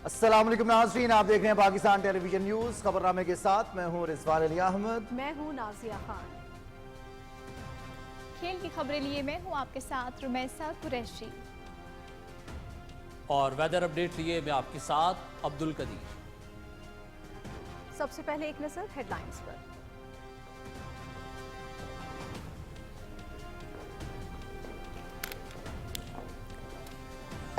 السلام علیکم ناظرین، آپ دیکھ رہے ہیں پاکستان ٹیلی ویژن نیوز خبر نامے کے ساتھ میں ہوں رضوان علی احمد۔ میں ہوں نازیہ خان۔ کھیل کی خبریں لیے میں ہوں آپ کے ساتھ رمیسہ قریشی، اور ویدر اپڈیٹ لیے میں آپ کے ساتھ عبد القدیر۔ سب سے پہلے ایک نظر ہیڈ لائنز پر۔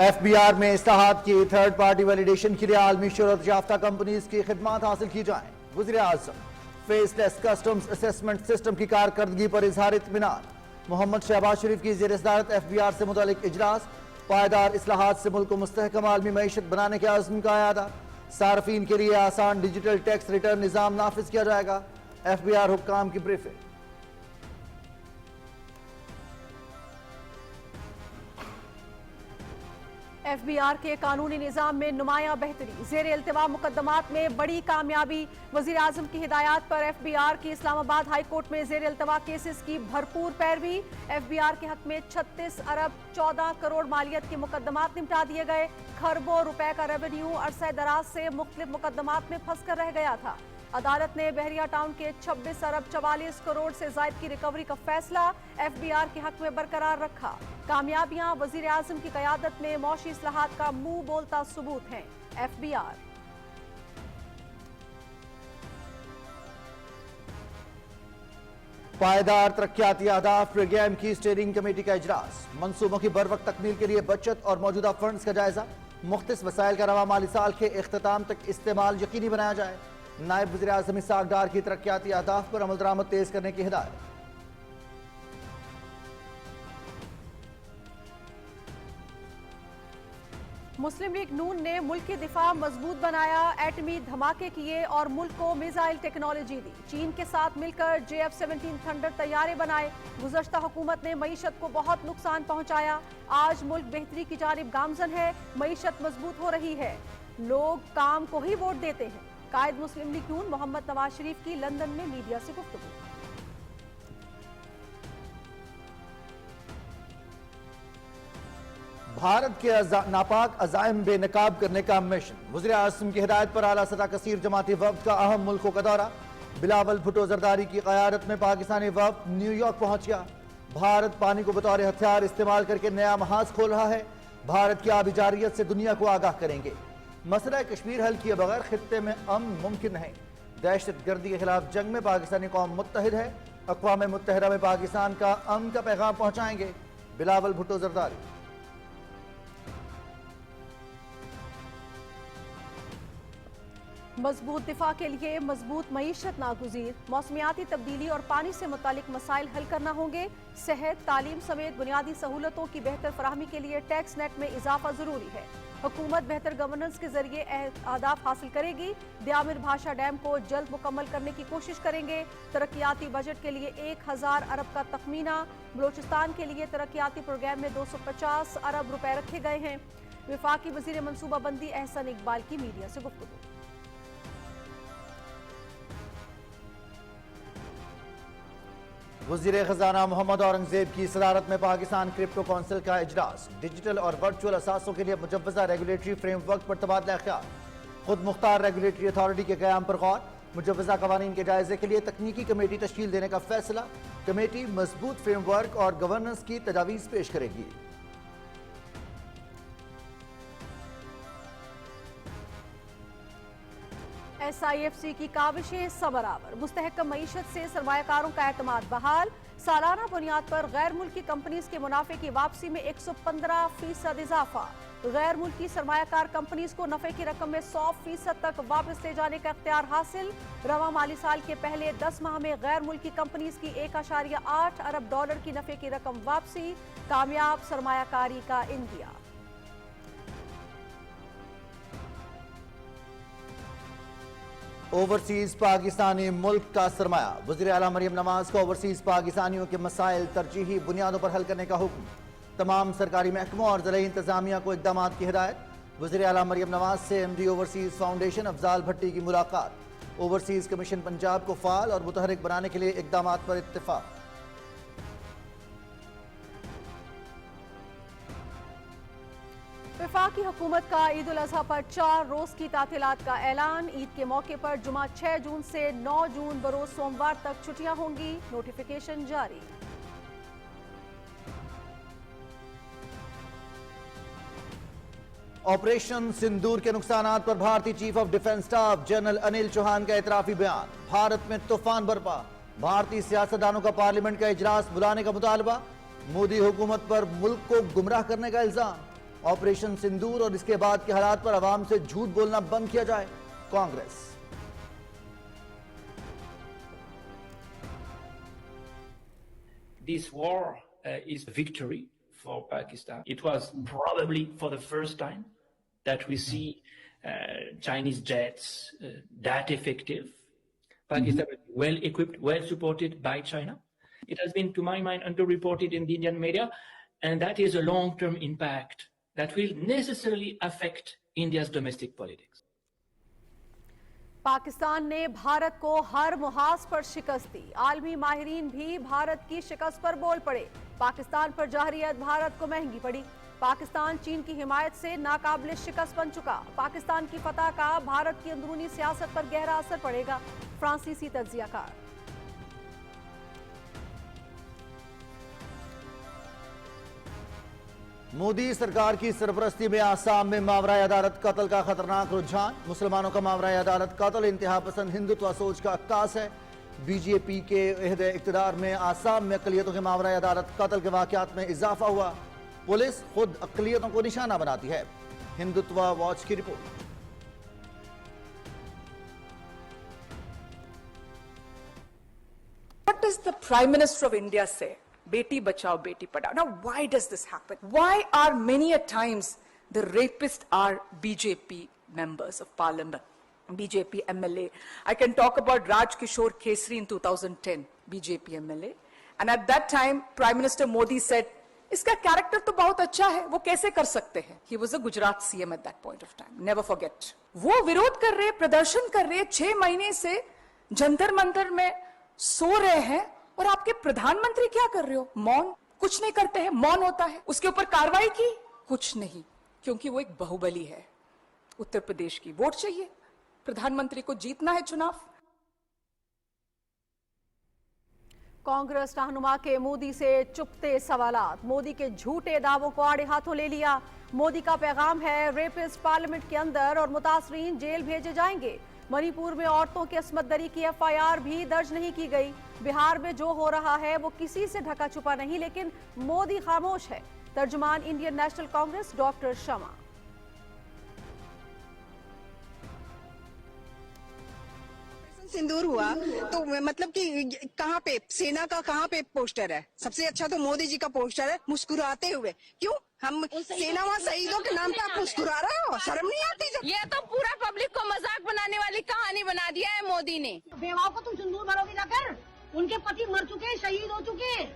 ایف بی آر میں اصلاحات کی تھرڈ پارٹی ویلیڈیشن کے لیے عالمی شہرت یافتہ کمپنیز کی خدمات حاصل کی جائیں۔ وزیر اعظم فیس لیس کسٹمز اسسمنٹ سسٹم کی کارکردگی پر اظہار اطمینان۔ محمد شہباز شریف کی زیر صدارت ایف بی آر سے متعلق اجلاس۔ پائیدار اصلاحات سے ملک کو مستحکم عالمی معیشت بنانے کے عزم کا اعادہ۔ صارفین کے لیے آسان ڈیجیٹل ٹیکس ریٹرن نظام نافذ کیا جائے گا۔ ایف بی آر حکام کی بریفنگ۔ ایف بی آر کے قانونی نظام میں نمایاں بہتری، زیر التوا مقدمات میں بڑی کامیابی۔ وزیر اعظم کی ہدایات پر ایف بی آر کی اسلام آباد ہائی کورٹ میں زیر التوا کیسز کی بھرپور پیروی۔ ایف بی آر کے حق میں 36 ارب 14 کروڑ مالیت کے مقدمات نمٹا دیے گئے۔ کھربوں روپے کا ریونیو عرصہ دراز سے مختلف مقدمات میں پھنس کر رہ گیا تھا۔ عدالت نے بحریہ ٹاؤن کے 26 ارب 44 کروڑ سے زائد کی ریکوری کا فیصلہ ایف بی آر کے حق میں برقرار رکھا۔ کامیابیاں وزیر اعظم کی قیادت میں معاشی اصلاحات کا منہ بولتا ثبوت ہیں۔ ایف بی آر پائیدار ترقیاتی اہداف پروگرام کی اسٹیئرنگ کمیٹی کا اجلاس۔ منصوبوں کی بروقت تکمیل کے لیے بچت اور موجودہ فنڈز کا جائزہ۔ مختص وسائل کا رواں مالی سال کے اختتام تک استعمال یقینی بنایا جائے۔ نائب وزیر اعظم اسحاق ڈار کی ترقیاتی اہداف پر عمل درآمد تیز کرنے کی ہدایت۔ مسلم لیگ نون نے ملک کی دفاع مضبوط بنایا، ایٹمی دھماکے کیے اور ملک کو میزائل ٹیکنالوجی دی۔ چین کے ساتھ مل کر JF-17 تھنڈر طیارے بنائے۔ گزشتہ حکومت نے معیشت کو بہت نقصان پہنچایا، آج ملک بہتری کی جانب گامزن ہے، معیشت مضبوط ہو رہی ہے، لوگ کام کو ہی ووٹ دیتے ہیں۔ قائد مسلم لیگ نون محمد نواز شریف کی لندن میں میڈیا سے گفتگو۔ بھارت کے ناپاک عزائم بے نقاب کرنے کا مشن۔ وزیر اعظم کی ہدایت پر اعلیٰ سطح کثیر جماعتی وفد کا اہم ملکوں کا دورہ۔ بلاول بھٹو زرداری کی قیادت میں پاکستانی وفد نیو یارک پہنچ گیا۔ بھارت پانی کو بطور ہتھیار استعمال کر کے نیا محاذ کھول رہا ہے۔ بھارت کی آبی جارحیت سے دنیا کو آگاہ کریں گے۔ مسئلہ کشمیر حل کیے بغیر خطے میں امن ممکن نہیں۔ دہشت گردی کے خلاف جنگ میں پاکستانی قوم متحد ہے۔ اقوام متحدہ میں پاکستان کا امن کا پیغام پہنچائیں گے۔ بلاول بھٹو زرداری۔ مضبوط دفاع کے لیے مضبوط معیشت ناگزیر، موسمیاتی تبدیلی اور پانی سے متعلق مسائل حل کرنا ہوں گے۔ صحت، تعلیم سمیت بنیادی سہولتوں کی بہتر فراہمی کے لیے ٹیکس نیٹ میں اضافہ ضروری ہے۔ حکومت بہتر گورننس کے ذریعے اہداف حاصل کرے گی۔ دیامر بھاشا ڈیم کو جلد مکمل کرنے کی کوشش کریں گے۔ ترقیاتی بجٹ کے لیے 1000 ارب کا تخمینہ۔ بلوچستان کے لیے ترقیاتی پروگرام میں 250 ارب روپے رکھے گئے ہیں۔ وفاقی وزیر منصوبہ بندی احسن اقبال کی میڈیا سے گفتگو۔ وزیر خزانہ محمد اورنگزیب کی صدارت میں پاکستان کرپٹو کونسل کا اجلاس۔ ڈیجیٹل اور ورچوئل اثاثوں کے لیے مجوزہ ریگولیٹری فریم ورک پر تبادلہ خیال۔ خود مختار ریگولیٹری اتھارٹی کے قیام پر غور۔ مجوزہ قوانین کے جائزے کے لیے تکنیکی کمیٹی تشکیل دینے کا فیصلہ۔ کمیٹی مضبوط فریم ورک اور گورننس کی تجاویز پیش کرے گی۔ SIFC کی کاوشیں ثمرآور، مستحکم معیشت سے سرمایہ کاروں کا اعتماد بحال۔ سالانہ بنیاد پر غیر ملکی کمپنیز کے منافع کی واپسی میں 115% اضافہ۔ غیر ملکی سرمایہ کار کمپنیز کو نفع کی رقم میں 100% تک واپس لے جانے کا اختیار حاصل۔ رواں مالی سال کے پہلے 10 ماہ میں غیر ملکی کمپنیز کی 1.8 ارب ڈالر کی نفع کی رقم واپسی۔ کامیاب سرمایہ کاری کا اندیا۔ اوورسیز پاکستانی ملک کا سرمایہ۔ وزیر اعلیٰ مریم نواز کا اوورسیز پاکستانیوں کے مسائل ترجیحی بنیادوں پر حل کرنے کا حکم۔ تمام سرکاری محکموں اور ضلعی انتظامیہ کو اقدامات کی ہدایت۔ وزیر اعلیٰ مریم نواز سے MD اوورسیز فاؤنڈیشن افضال بھٹی کی ملاقات۔ اوورسیز کمیشن پنجاب کو فعال اور متحرک بنانے کے لیے اقدامات پر اتفاق۔ वफाकी हुकूमत का ईद उल अजहा पर 4 रोज की तातीलात का ऐलान। ईद के मौके पर जुमा 6 जून से 9 जून बरोज सोमवार तक छुट्टियां होंगी, नोटिफिकेशन जारी। ऑपरेशन सिंदूर के नुकसानात पर भारतीय chief of defence staff general Anil Chauhan का एतराफी बयान। भारत में तूफान बरपा, भारतीय सियासतदानों का पार्लियामेंट का इजलास बुलाने का मुतालबा। मोदी हुकूमत पर मुल्क को गुमराह करने का इल्जाम। ऑपरेशन सिंदूर और इसके बाद के हालात पर आवाम से झूठ बोलना बंद किया जाए, Congress. This war is a victory for Pakistan. It was probably for the first time that we see Chinese jets that effective. Pakistan is well equipped, well supported by China. It has been, to my mind, underreported in the Indian media, and that is a long-term impact that will necessarily affect India's domestic politics. Pakistan ने भारत को हर मुहाज पर शिकस्त दी। आलमी माहिरीन भी भारत की शिकस्त पर बोल पड़े। पाकिस्तान पर जहरियत भारत को महंगी पड़ी। पाकिस्तान चीन की हिमायत से नाकाबिल शिकस्त बन चुका। पाकिस्तान की फतह का भारत की अंदरूनी सियासत पर गहरा असर पड़ेगा, फ्रांसीसी तज्जियाकार। मोदी सरकार की सरपरस्ती में आसाम में मावराए अदालत कत्ल का खतरनाक रुझान। मुसलमानों का मावराए अदालत कत्ल इंतहा पसंद हिंदुत्व सोच का अक्कास है। बीजेपी के अहदे इक़्तिदार में आसाम में अक़लियतों के मावराए अदालत कत्ल के वाक़यात में इजाफा हुआ। पुलिस खुद अक़लियतों को निशाना बनाती है। हिंदुत्व वॉच की report. What does the Prime Minister of India say? Beti bachao, beti padhao. Now, why does this happen? Why are many a times the rapists are BJP members of parliament, BJP MLA? I can talk about Raj Kishore Kesri in 2010, BJP MLA. And at that time, Prime Minister Modi said, iska character to bahut acha hai, wo kaise kar sakte hain? He was a Gujarat CM at that point of time. Never forget. वो विरोध कर रहे, प्रदर्शन कर रहे, 6 महीने से जंतर मंतर में सो रहे हैं, और आपके प्रधानमंत्री क्या कर रहे हो? मौन, कुछ नहीं करते हैं, मौन होता है। उसके ऊपर कार्रवाई की? कुछ नहीं, क्योंकि वो एक बाहुबली है। उत्तर प्रदेश की वोट चाहिए, प्रधानमंत्री को जीतना है चुनाव। कांग्रेस रहनुमा के मोदी से चुपते सवालात। मोदी के झूठे दावों को आड़े हाथों ले लिया। मोदी का पैगाम है, रेपिस्ट पार्लियामेंट के अंदर और मुतासरीन जेल भेजे जाएंगे। मणिपुर में औरतों की अस्मत दरी की एफआईआर भी दर्ज नहीं की गई। बिहार में जो हो रहा है वो किसी से ढका छुपा नहीं, लेकिन मोदी खामोश है। तर्जुमान इंडियन नेशनल कांग्रेस डॉक्टर शमा। सिंदूर हुआ तो मतलब कि कहाँ पे सेना का कहाँ पे पोस्टर है? सबसे अच्छा तो मोदी जी का पोस्टर है, मुस्कुराते हुए। क्यों हम सेना व शहीदों के नाम पे आप मुस्कुरा रहे हो? शर्म नहीं आती? जब ये तो पूरा पब्लिक को मजाक बनाने वाली कहानी बना दिया है मोदी ने। बेवाओं को तुम सिंदूर भरोगे जाकर? उनके पति मर चुके हैं, शहीद हो चुके हैं,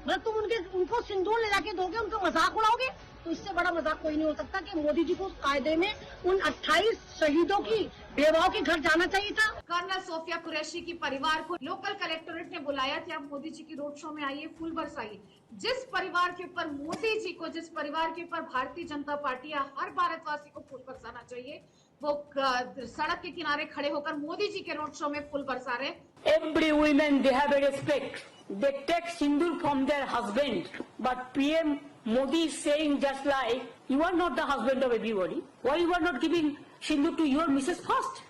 मतलब तुम उनको सिंदूर ले जाके दोगे, उनका मजाक उड़ाओगे? तो इससे बड़ा मजाक कोई नहीं हो सकता कि मोदी जी को उस कायदे में उन 28 शहीदों की बेवाओं के घर जाना चाहिए था। कर्नल सोफिया कुरैशी की परिवार को लोकल कलेक्टोरेट ने बुलाया कि आप मोदी जी की रोड शो में आइए, फूल बरसाइए। जिस परिवार के ऊपर मोदी जी को, जिस परिवार के ऊपर भारतीय जनता पार्टी या हर भारतवासी को फूल बरसाना चाहिए, वो सड़क के किनारे खड़े होकर मोदी जी के रोड शो में फूल बरसा रहे। Every women they have a respect. They take sindoor from their husband, but PM Modi is saying just like you are not the husband of everybody. Why you are not giving sindoor to your Mrs. first?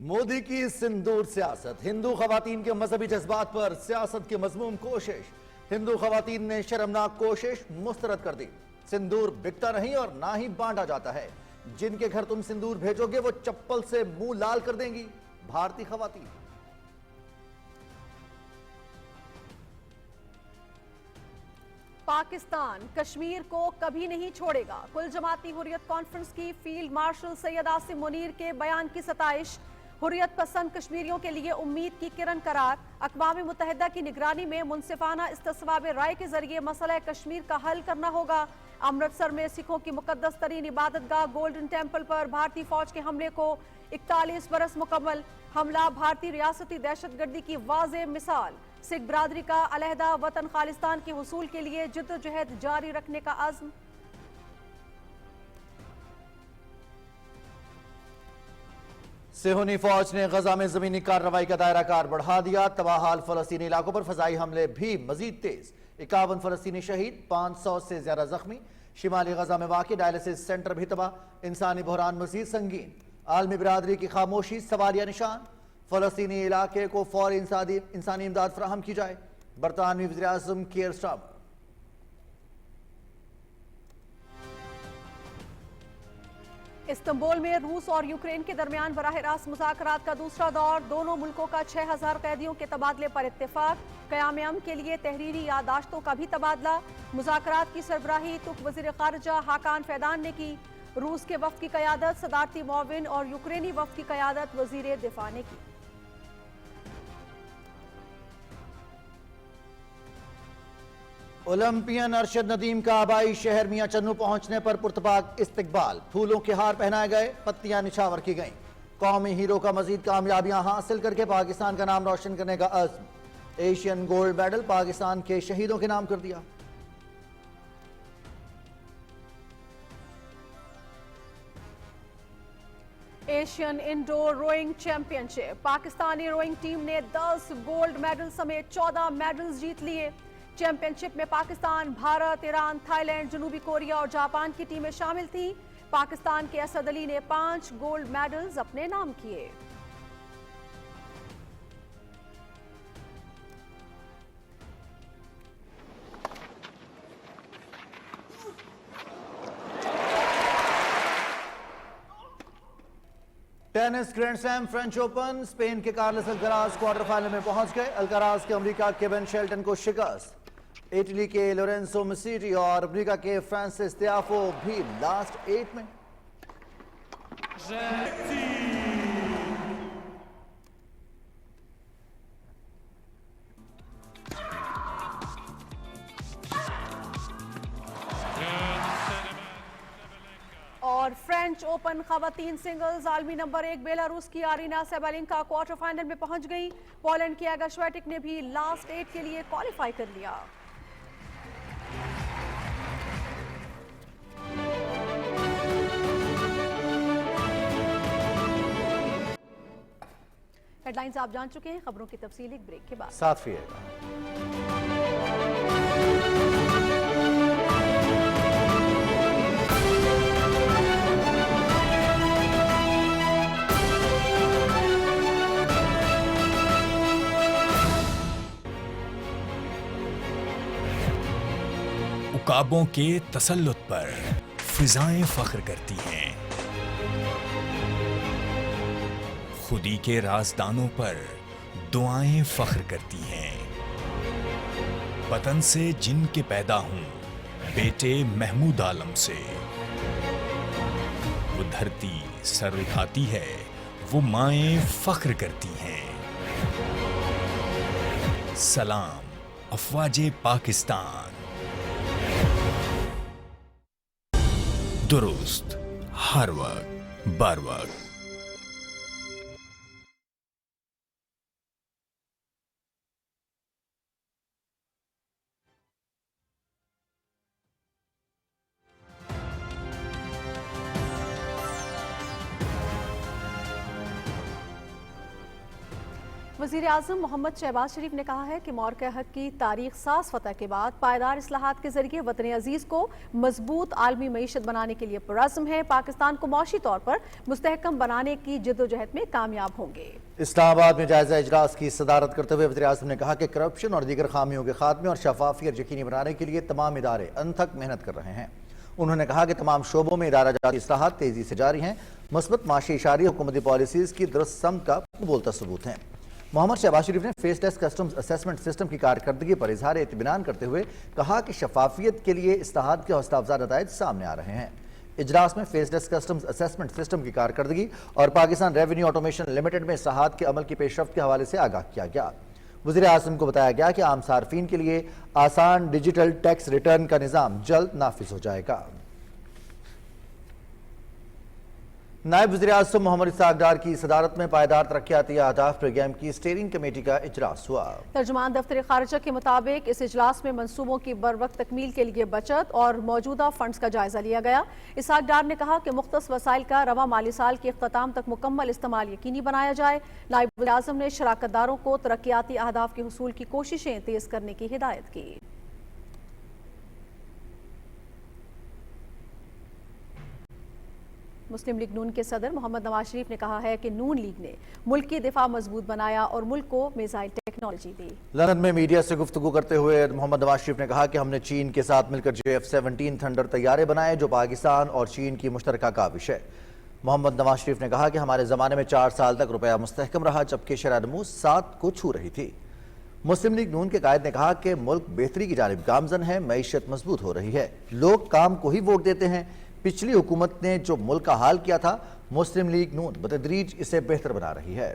Modi की सिंदूर सियासत। हिंदू खवातीन के मजहबी जज्बात पर सियासत की मजमूम कोशिश। हिंदू खवातीन ने शर्मनाक कोशिश मुस्तरद कर दी। सिंदूर बिकता नहीं और ना ही बांटा जाता है। जिनके घर तुम सिंदूर भेजोगे वो चप्पल से मुंह लाल कर देंगी भारतीय खवातीन। पाकिस्तान कश्मीर को कभी नहीं छोड़ेगा। कुल जमाती हुर्रियत कॉन्फ्रेंस की फील्ड मार्शल सैयद आसिम मुनीर के बयान की सताइश। हुर्रियत पसंद कश्मीरियों के लिए उम्मीद की किरण करार। अक़वाम मुत्तहिदा की निगरानी में मुनसिफाना इस्तिस्वाब राय के जरिए मसला कश्मीर का हल करना होगा। अमृतसर में सिखों की मुकद्दस तरीन इबादतगाह गोल्डन टेम्पल पर भारतीय फौज के हमले को 41 बरस मुकम्मल। हमला भारतीय रियासती दहशतगर्दी की वाज़ेह मिसाल। सिख बरादरी का अलहदा वतन खालिस्तान के हुसूल के लिए जिद्दोजहद जारी रखने का अज़्म। صہیونی فوج نے غزہ میں زمینی کارروائی کا دائرہ کار بڑھا دیا. تباہ حال فلسطینی علاقوں پر فضائی حملے بھی مزید تیز. 51 فلسطینی شہید، 500 سے زیادہ زخمی. شمالی غزہ میں واقع ڈائلسس سینٹر بھی تباہ. انسانی بحران مزید سنگین. عالمی برادری کی خاموشی سوالیہ نشان. فلسطینی علاقے کو فوری انسانی امداد فراہم کی جائے. برطانوی وزیر اعظم کیئر سٹارمر. استنبول میں روس اور یوکرین کے درمیان براہ راست مذاکرات کا دوسرا دور. دونوں ملکوں کا 6000 قیدیوں کے تبادلے پر اتفاق. قیام امن کے لیے تحریری یادداشتوں کا بھی تبادلہ. مذاکرات کی سربراہی ترک وزیر خارجہ حاکان فیدان نے کی. روس کے وفد کی قیادت صدارتی معاون اور یوکرینی وفد کی قیادت وزیر دفاع نے کی. اولمپئن ارشد ندیم کا آبائی شہر میاں چنو پہنچنے پر پرتپاک استقبال. پھولوں کے ہار پہنائے گئے، پتیاں نچھاور کی گئیں. قومی ہیرو کا مزید کامیابیاں حاصل کر کے پاکستان کا نام روشن کرنے کا عزم. ایشین گولڈ میڈل پاکستان کے شہیدوں کے نام کر دیا. ایشین انڈور روئنگ چیمپئن شپ. پاکستانی روئنگ ٹیم نے 10 گولڈ میڈل سمیت 14 میڈلز جیت لیے. چیمپئن شپ میں پاکستان، بھارت، ایران، تھائی لینڈ، جنوبی کوریا اور جاپان کی ٹیمیں شامل تھیں. پاکستان کے اسد علی نے 5 گولڈ میڈلز اپنے نام کیے. Tennis grand slam French Open. Spain کے کارلس الکراز کوارٹر فائنل میں پہنچ گئے. الکراز کے امریکہ کے بین شیلٹن کو شکست. اٹلی کے لورینسو مسیٹی اور امریکہ کے فرانسس تیافو بھی لاسٹ 8 میں. اور فرینچ اوپن خواتین سنگلز عالمی نمبر 1 بیلاروس کی آرینا سیبالینکا کوارٹر فائنل میں پہنچ گئی. پولینڈ کی ایگا شویٹک نے بھی لاسٹ 8 کے لیے کوالیفائی کر لیا. ہیڈ لائنز آپ جان چکے ہیں. خبروں کی تفصیل ایک بریک کے بعد. ساتھ رہیے گا. عقابوں کے تسلط پر فضائیں فخر کرتی ہیں. خودی کے رازدانوں پر دعائیں فخر کرتی ہیں. وطن سے جن کے پیدا ہوں بیٹے محمود عالم سے. وہ دھرتی سر اٹھاتی ہے، وہ مائیں فخر کرتی ہیں. سلام افواج پاکستان. درست ہر وقت بر وقت. وزیر اعظم محمد شہباز شریف نے کہا ہے کہ مورکہ حق کی تاریخ ساز فتح کے بعد پائیدار اصلاحات کے ذریعے وطن عزیز کو مضبوط عالمی معیشت بنانے کے لیے پرعزم ہے. پاکستان کو معاشی طور پر مستحکم بنانے کی جدوجہد میں کامیاب ہوں گے. اسلام آباد میں جائزہ اجلاس کی صدارت کرتے ہوئے وزیر اعظم نے کہا کہ کرپشن اور دیگر خامیوں کے خاتمے اور شفافیت یقینی بنانے کے لیے تمام ادارے انتھک محنت کر رہے ہیں. انہوں نے کہا کہ تمام شعبوں میں ادارہ جاتی اصلاحات تیزی سے جاری ہیں. مثبت معاشی اشاریہ حکومتی پالیسیز کی درست سمت کا بولتا ثبوت ہیں. محمد شہباز شریف نے فیس لیس کسٹمز اسیسمنٹ سسٹم کی کارکردگی پر اظہار اطمینان کرتے ہوئے کہا کہ شفافیت کے لیے اصلاحات کے حوصلہ افزا نتائج سامنے آ رہے ہیں. اجلاس میں فیس لیس کسٹمز اسیسمنٹ سسٹم کی کارکردگی اور پاکستان ریونیو آٹومیشن لمیٹڈ میں اصلاحات کے عمل کی پیش رفت کے حوالے سے آگاہ کیا گیا. وزیر اعظم کو بتایا گیا کہ عام صارفین کے لیے آسان ڈیجیٹل ٹیکس ریٹرن کا نظام جلد نافذ ہو جائے گا. नायब वज़ीर-ए-आज़म मोहम्मद इसहाक डार की सदारत में पायदार तरक्याती अहदाफ प्रोग्राम की स्टीयरिंग कमेटी का इजलास हुआ। तर्जुमान दफ्तर खारिजा के मुताबिक इस इजलास में मंसूबों की बरवक्त तकमील के लिए बचत और मौजूदा फंड्स का जायजा लिया गया। इसहाक डार ने कहा कि मुख्तस वसाइल का रवा माली साल के इख्तिताम तक मुकम्मल इस्तेमाल यकीनी बनाया जाए। नायब वज़ीर-ए-आज़म ने शराकतदारों को तरक्याती अहदाफ के हुसूल की कोशिशें तेज करने की हिदायत की। मुस्लिम लीग नून के सदर मोहम्मद नवाज शरीफ ने कहा है कि नून लीग ने मुल्क की दिफा मजबूत बनाया और मुल्क को मिसाइल टेक्नोलॉजी दी। लंदन में मीडिया से गुफ्तगू करते हुए मोहम्मद नवाज शरीफ ने कहा कि हमने चीन के साथ मिलकर JF-17 थंडर तैयारे बनाए जो पाकिस्तान और चीन की मुश्तरका काविश है। मोहम्मद नवाज शरीफ ने कहा कि हमारे ज़माने में 4 साल तक रुपया मुस्तहकम रहा जबकि शरह नमू 7 को छू रही थी। मुस्लिम लीग नून के कायद ने कहा कि मुल्क बेहतरी की जानिब गामजन है, मईशत मजबूत हो रही है, लोग काम को ही वोट देते हैं। पिछली हुकूमत ने जो मुल्क का हाल किया था मुस्लिम लीग नून बतदरीज इसे बेहतर बना रही है।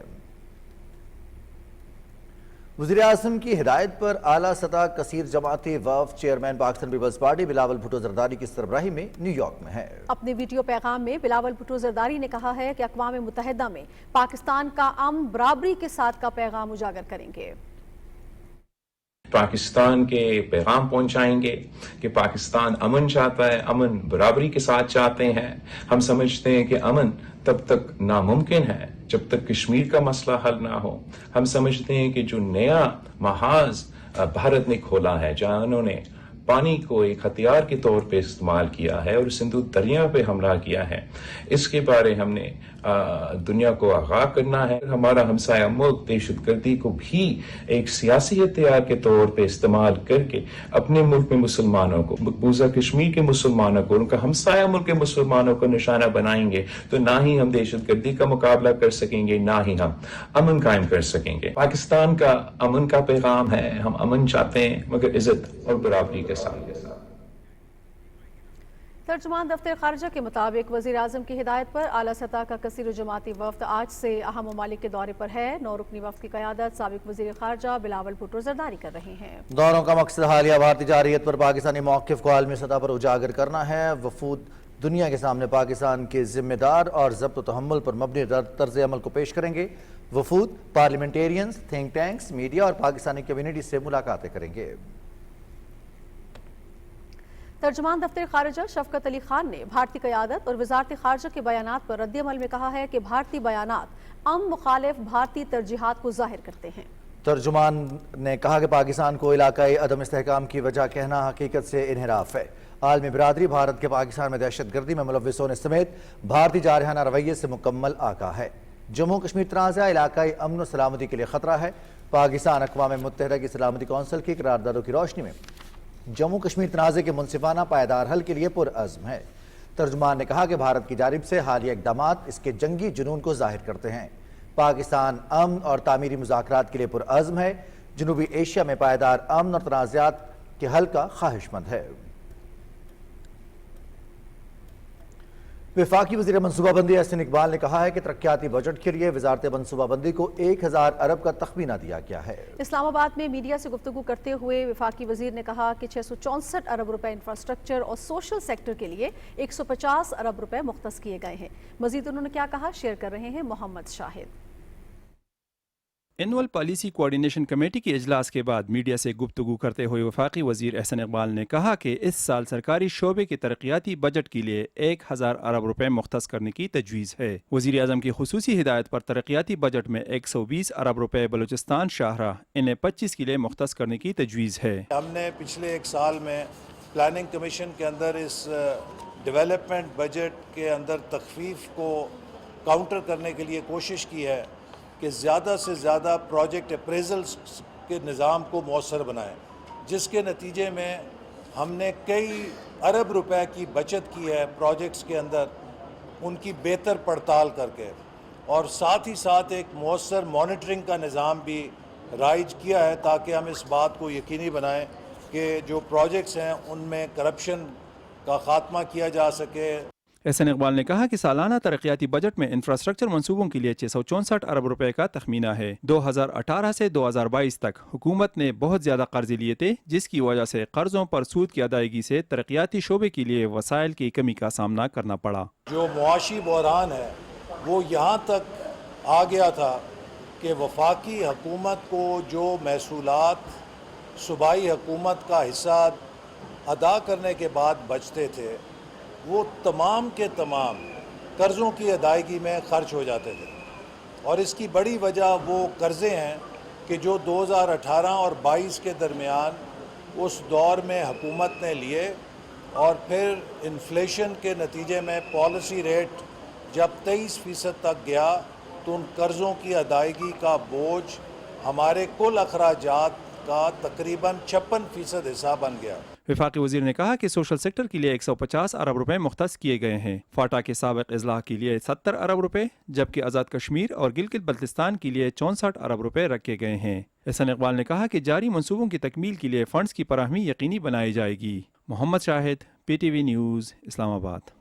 वज़ीर-ए-आज़म की हिदायत पर आला सतह कसीर जमाती वफ़द chairman Pakistan Peoples Party Bilawal Bhutto Zardari की सरबराही में न्यूयॉर्क में है। अपने वीडियो पैगाम में बिलावल भुट्टो ज़रदारी ने कहा है कि अक़वाम मुत्तहिदा में पाकिस्तान का अमन बराबरी के साथ का पैगाम उजागर करेंगे। पाकिस्तान के पैगाम पहुंचाएंगे कि पाकिस्तान अमन चाहता है, अमन बराबरी के साथ चाहते हैं। हम समझते हैं कि अमन तब तक नामुमकिन है जब तक कश्मीर का मसला हल ना हो। हम समझते हैं कि जो नया महाज भारत ने खोला है, जहां उन्होंने पानी को एक हथियार के तौर पे इस्तेमाल किया है और सिंधु दरिया पे हमला किया है, इसके बारे हमने दुनिया को आगाह करना है। हमारा हमसाया मुल्क दहशतगर्दी को भी एक सियासी हथियार के तौर पे इस्तेमाल करके अपने मुल्क में मुसलमानों को, मकबूजा कश्मीर के मुसलमानों को, उनका हमसाया मुल्क के मुसलमानों को निशाना बनाएंगे तो ना ही हम दहशतगर्दी का मुकाबला कर सकेंगे, ना ही हम अमन कायम कर सकेंगे। पाकिस्तान का अमन का पैगाम है, हम अमन चाहते हैं मगर इज्जत और बराबरी के साथ। तर्जुमान दफ्तर खारिजा के मुताबिक वज़ीर-ए-आज़म की हिदायत पर आला सतह का कसीर जमाती वफ़द आज से अहम ममालिक के दौरे पर है। 9 रुकनी वफ़द की क़यादत साबिक़ वज़ीर खारिजा बिलावल भुट्टो ज़रदारी कर रहे हैं। दौरों का मकसद हालिया भारतीय जारहियत पर पाकिस्तानी मौक़िफ़ को आलमी सतह पर उजागर करना है। वफूद दुनिया के सामने पाकिस्तान के जिम्मेदार और ज़ब्त तहम्मुल पर मबनी तर्ज़ अमल को पेश करेंगे। वफूद पार्लियामेंटेरियंस, थिंक टैंक्स, मीडिया और पाकिस्तानी कम्यूनिटी से मुलाकातें करेंगे। तर्जुमान दफ्तर खारिजा शफकत अली खान ने भारतीय क़यादत और वज़ारत खारिजा के बयानात पर रद्द-ए-अमल में कहा है कि भारतीय बयानात मुखालिफ भारतीय तरजीहात को ज़ाहिर करते हैं। तर्जुमान ने कहा कि पाकिस्तान को इलाकाई अदम इस्तेहकाम की वजह कहना हकीकत से इन्हिराफ है। आलमी बिरादरी भारत के पाकिस्तान में दहशतगर्दी में मुलव्विस होने समेत भारतीय जारहाना रवैये से मुकम्मल आगाह है। जम्मू कश्मीर तनाज़ा इलाकाई अमन और सलामती के लिए खतरा है। पाकिस्तान अक़वाम मुत्तहिदा की सलामती कौंसिल की करारदादों की रोशनी में जम्मू कश्मीर तनाज़े के मुनसिफाना पायदार हल के लिए पुरअज़्म है। तर्जुमान ने कहा कि भारत की जानिब से हालिया इक़दामात इसके जंगी जुनून को ज़ाहिर करते हैं। पाकिस्तान अमन और तामीरी मुज़ाकरात के लिए पुरअज़्म है। जनूबी एशिया में पायदार अमन और तनाज़ात के हल का ख्वाहिशमंद है। वफाकी वज़ीर मनसूबाबंदी एहसन इकबाल ने कहा है कि तरक्याती बजट के लिए वज़ारत मनसूबाबंदी को 1000 अरब का तखमीना दिया गया है। इस्लामाबाद में मीडिया से गुफ्तगू करते हुए वफाकी वज़ीर ने कहा कि 664 अरब रुपए इंफ्रास्ट्रक्चर और सोशल सेक्टर के लिए 150 अरब रुपए मुख्तस किए गए हैं। मजीद उन्होंने क्या कहा, शेयर कर रहे हैं Mohammad Shahid. Annual policy coordination committee के इजलास के बाद मीडिया से गुफ्तगू करते हुए वफाकी वज़ीर एहसन इकबाल ने कहा कि इस साल सरकारी शोबे के तरक्याती बजट के लिए 1000 अरब रुपए मुख्तस करने की तजवीज़ है। वज़ीर आज़म की खुसूसी हिदायत पर तरक्याती बजट में 120 अरब रुपए बलूचिस्तान शाहराह इन्हें 25 के लिए मुख्तस करने की तजवीज़ है। हमने पिछले 1 साल में प्लानिंग कमीशन के अंदर इस डेवलपमेंट बजट के अंदर तखफीफ को काउंटर करने के लिए कोशिश की है कि ज़्यादा से ज़्यादा प्रोजेक्ट अप्रेजल्स के निज़ाम को मौसर बनाएं, जिसके नतीजे में हमने कई अरब रुपए की बचत की है प्रोजेक्ट्स के अंदर, उनकी बेहतर पड़ताल करके, और साथ ही साथ एक मौसर मॉनिटरिंग का निज़ाम भी राइज किया है ताकि हम इस बात को यकीनी बनाएं कि जो प्रोजेक्ट्स हैं उनमें करप्शन का ख़ात्मा किया जा सके। एहसन इकबाल ने कहा कि सालाना तरक्याती बजट में इंफ्रास्ट्रक्चर मंसूबों के लिए 664 अरब रुपए का तखमीना है। 2018 से 2022 तक हुकूमत ने बहुत ज्यादा कर्जे लिए थे, जिसकी वजह से कर्जों पर सूद की अदायगी से तरक्याती शोबे के लिए वसाइल की कमी का सामना करना पड़ा। जो मुआशी बहरान है वो यहाँ तक आ गया था कि वफाकी हुकूमत को जो महसूलात सूबाई हुकूमत का हिस्सा अदा करने के बाद बचते थे वो तमाम के तमाम कर्ज़ों की अदायगी में ख़र्च हो जाते थे, और इसकी बड़ी वजह वो कर्ज़े हैं कि जो 2018 और 22 के दरमियान उस दौर में हुकूमत ने लिए, और फिर इन्फ्लेशन के नतीजे में पॉलिसी रेट जब 23% तक गया तो उन कर्ज़ों की अदायगी का बोझ हमारे कुल अखराजात का तकरीबन 56% हिस्सा बन गया। वफाकी वजीर ने कहा कि सोशल सेक्टर के लिए 150 अरब रुपए मुख्तस किए गए हैं। फाटा के साबिक इजलाह के लिए 70 अरब रुपए, जबकि आज़ाद कश्मीर और गिलगित बल्तिस्तान के लिए 64 अरब रुपए रखे गए हैं। एहसन इकबाल ने कहा कि जारी मंसूबों की तकमील के लिए फंड्स की फराहमी यकीनी बनाई जाएगी। Mohammad Shahid, PTV news, Islamabad.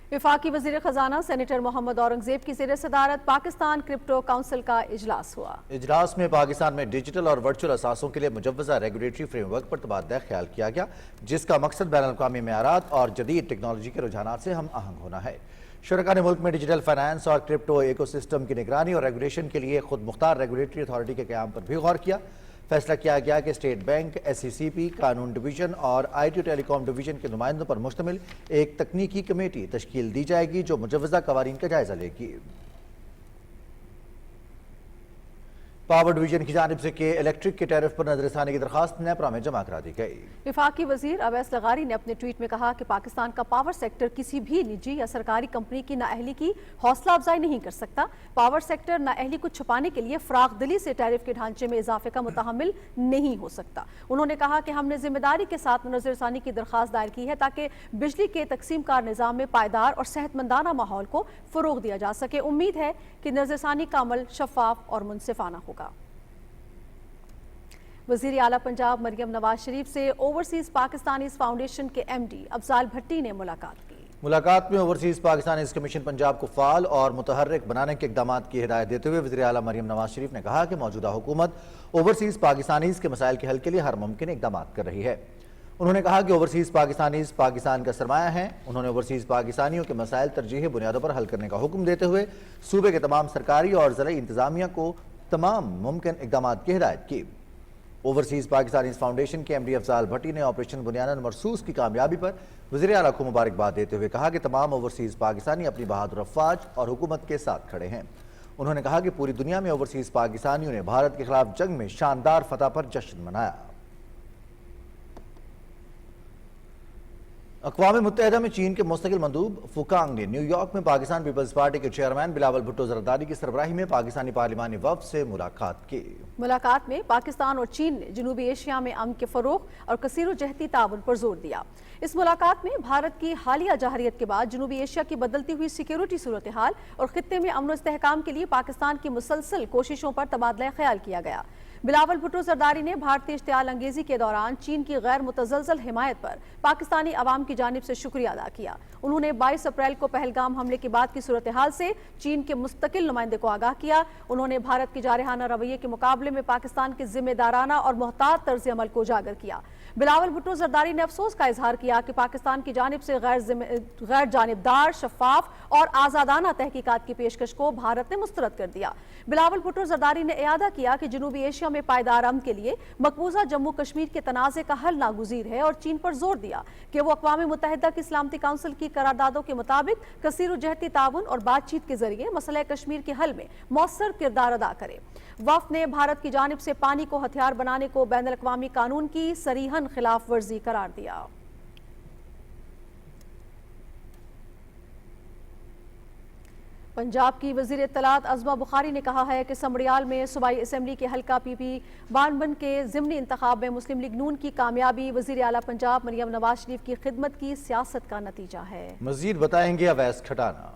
वफाकी वज़ीर ख़जाना सेनेटर मोहम्मद औरंगज़ेब की ज़ेर सदारत पाकिस्तान क्रिप्टो काउंसिल का इजलास हुआ। इजलास में पाकिस्तान में डिजिटल और वर्चुअल असासों के लिए मुजव्वज़ा रेगुलेटरी फ्रेमवर्क पर तबादला ख्याल किया गया, जिसका मकसद बैनुल अक़वामी मेआरात और जदीद टेक्नोलॉजी के रुझानात से हम आहंग होना है। शुरका ने मुल्क में डिजिटल फाइनेंस और क्रिप्टो इकोसिस्टम की निगरानी और रेगुलेशन के लिए खुद मुख्तार रेगुलेटरी अथॉरिटी के क़याम पर भी गौर किया। फैसला किया गया कि स्टेट बैंक, SECP, कानून डिवीज़न और IT टेलीकॉम डिवीज़न के नुमाइंदों पर मुश्तमिल एक तकनीकी कमेटी तश्कील दी जाएगी जो मुजव्वज़ा क़वानीन का जायज़ा लेगी। पावर डिवीजन की जानिब से के इलेक्ट्रिक के टैरिफ पर नजरसानी की दरखास्त नेपरा में जमा करा दी गई। वफाकी वजीर अवैस लगारी ने अपने ट्वीट में कहा कि पाकिस्तान का पावर सेक्टर किसी भी निजी या सरकारी कंपनी की नाअहली की हौसला अफजाई नहीं कर सकता। पावर सेक्टर नाअहली को छुपाने के लिए फराग दिली से टैरिफ के ढांचे में इजाफे का मुतहम्मिल नहीं हो सकता। उन्होंने कहा कि हमने जिम्मेदारी के साथ नजरसानी की दरखास्त दायर की है ताकि बिजली के तकसीम कार निज़ाम में पायदार और सेहतमंदाना माहौल को फरोग दिया जा सके। उम्मीद है कि नजरसानी का अमल शफाफ और मुनसिफाना होगा। वज़ीर आला पंजाब मरियम नवाज शरीफ से ओवरसीज पाकिस्तानीज़ फाउंडेशन के MD अफजाल भट्टी ने मुलाकात की। मुलाकात में ओवरसीज पाकिस्तानीज़ कमीशन पंजाब को फाल और मुतहर्रिक बनाने के इक़दाम की हिदायत देते हुए वज़ीर आला मरियम नवाज शरीफ ने कहा कि मौजूदा हुकूमत ओवरसीज पाकिस्तानीज़ के मसाइल के हल के लिए हर मुमकिन इक़दाम कर रही है। उन्होंने कहा कि ओवरसीज पाकिस्तानीज़ पाकिस्तान का सरमाया है। उन्होंने ओवरसीज पाकिस्तानियों के मसाइल तरजीही बुनियादों पर हल करने का हुक्म देते हुए सूबे के तमाम सरकारी और ज़राई इंतज़ामिया को तमाम मुमकिन इक़दाम की हिदायत की। ओवरसीज पाकिस्तानीज़ फाउंडेशन के MD अफजाल भट्टी ने ऑपरेशन बुनियादन मरसूस की कामयाबी पर वज़ीर आला को मुबारकबाद देते हुए कहा कि तमाम ओवरसीज पाकिस्तानी अपनी बहादुर अफवाज और हुकूमत के साथ खड़े हैं। उन्होंने कहा कि पूरी दुनिया में ओवरसीज पाकिस्तानियों ने भारत के खिलाफ जंग में शानदार फतह पर जश्न मनाया। अक़वाम मुत्तहिदा में चीन के मुस्तकिल मंदूब फुकांग ने न्यूयॉर्क में पाकिस्तान पीपल्स पार्टी के चेयरमैन बिलावल भुट्टो ज़रदारी की सरबराही में पाकिस्तानी पार्लिमानी वफ़द से मुलाकात की। मुलाकात में पाकिस्तान और चीन ने जनूबी एशिया में अमन के फ़रोग़ और कसीर जहती ताउन पर जोर दिया। इस मुलाकात में भारत की हालिया जहरियत के बाद जनूबी एशिया की बदलती हुई सिक्योरिटी सूरत हाल और खित्ते में अमन इस्तेहकाम के लिए पाकिस्तान की मुसलसल कोशिशों पर तबादला ख्याल किया गया। बिलावल भुट्टो ज़रदारी ने भारतीय इश्तियाल अंगेजी के दौरान चीन की गैर मुतज़लज़ल हिमायत पर पाकिस्तानी अवाम की जानिब से शुक्रिया अदा किया। उन्होंने 22 अप्रैल को पहलगाम हमले के बाद की सूरत हाल से चीन के मुस्तकिल नुमाइंदे को आगाह किया। उन्होंने भारत के जारहाना रवैये के मुकाबले में पाकिस्तान के जिम्मेदाराना और मोहतात तर्ज अमल को उजागर किया। बिलावल भुट्टो ज़रदारी ने अफसोस का इजहार किया कि पाकिस्तान की जानिब से गैर जानिबदार, शफाफ और आज़ादाना तहकीकात की पेशकश को भारत ने मुस्तरद कर दिया। बिलावल भुट्टो ज़रदारी ने इयादा किया कि जनूबी एशिया में पायदार अमन के लिए मकबूजा जम्मू कश्मीर के तनाज़े का हल नागुज़ीर है और चीन पर जोर दिया कि वो अक़वाम मुत्तहिदा की सलामती काउंसिल की करारदादों के मुताबिक कसीर जहती ताउन और बातचीत के जरिए मसला कश्मीर के हल में मौसर किरदार अदा करे। वफ़द ने भारत की जानिब से पानी को हथियार बनाने को बैनुल अक़वामी कानून की सरीहन खिलाफ वर्जी करार दिया। पंजाब की वज़ीर इत्तलात अज़मा बुखारी ने कहा है कि समड़ियाल में सूबाई असम्बली के हल्का PP बानबन के ज़िमनी इंतखाब में मुस्लिम लीग नून की कामयाबी वज़ीर आला पंजाब मरियम नवाज शरीफ की खिदमत की सियासत का नतीजा है। मज़ीद बताएंगे अवैस खटाना।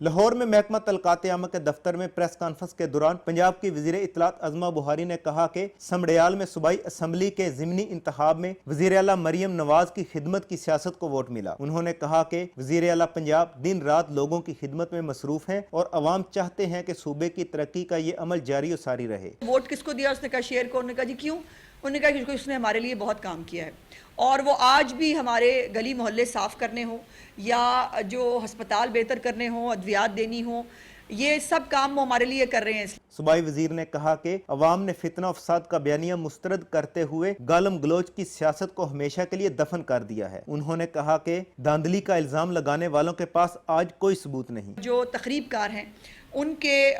لاہور میں محکمہ تعلقات عامہ کے دفتر میں پریس کانفرنس کے دوران پنجاب کی وزیر اطلاعات عظمہ بہاری نے کہا کہ سمڑیال میں صوبائی اسمبلی کے ضمنی انتخاب میں وزیر اعلیٰ مریم نواز کی خدمت کی سیاست کو ووٹ ملا. انہوں نے کہا کہ وزیر اعلیٰ پنجاب دن رات لوگوں کی خدمت میں مصروف ہیں اور عوام چاہتے ہیں کہ صوبے کی ترقی کا یہ عمل جاری و ساری رہے. ووٹ کس کو دیا؟ اس نے کہا شیئر کو. انہوں نے کہا جی کیوں؟ انہوں نے کہا کہ اس نے ہمارے لیے بہت کام کیا ہے اور وہ آج بھی ہمارے گلی محلے صاف کرنے ہوں یا جو ہسپتال بہتر کرنے ہوں، ادویات دینی ہوں، یہ سب کام وہ ہمارے لیے کر رہے ہیں. صوبائی وزیر نے کہا کہ عوام نے فتنہ و فساد کا بیانیہ مسترد کرتے ہوئے گالم گلوچ کی سیاست کو ہمیشہ کے لیے دفن کر دیا ہے. انہوں نے کہا کہ دھاندلی کا الزام لگانے والوں کے پاس آج کوئی ثبوت نہیں. جو تقریب کار ہیں ان کے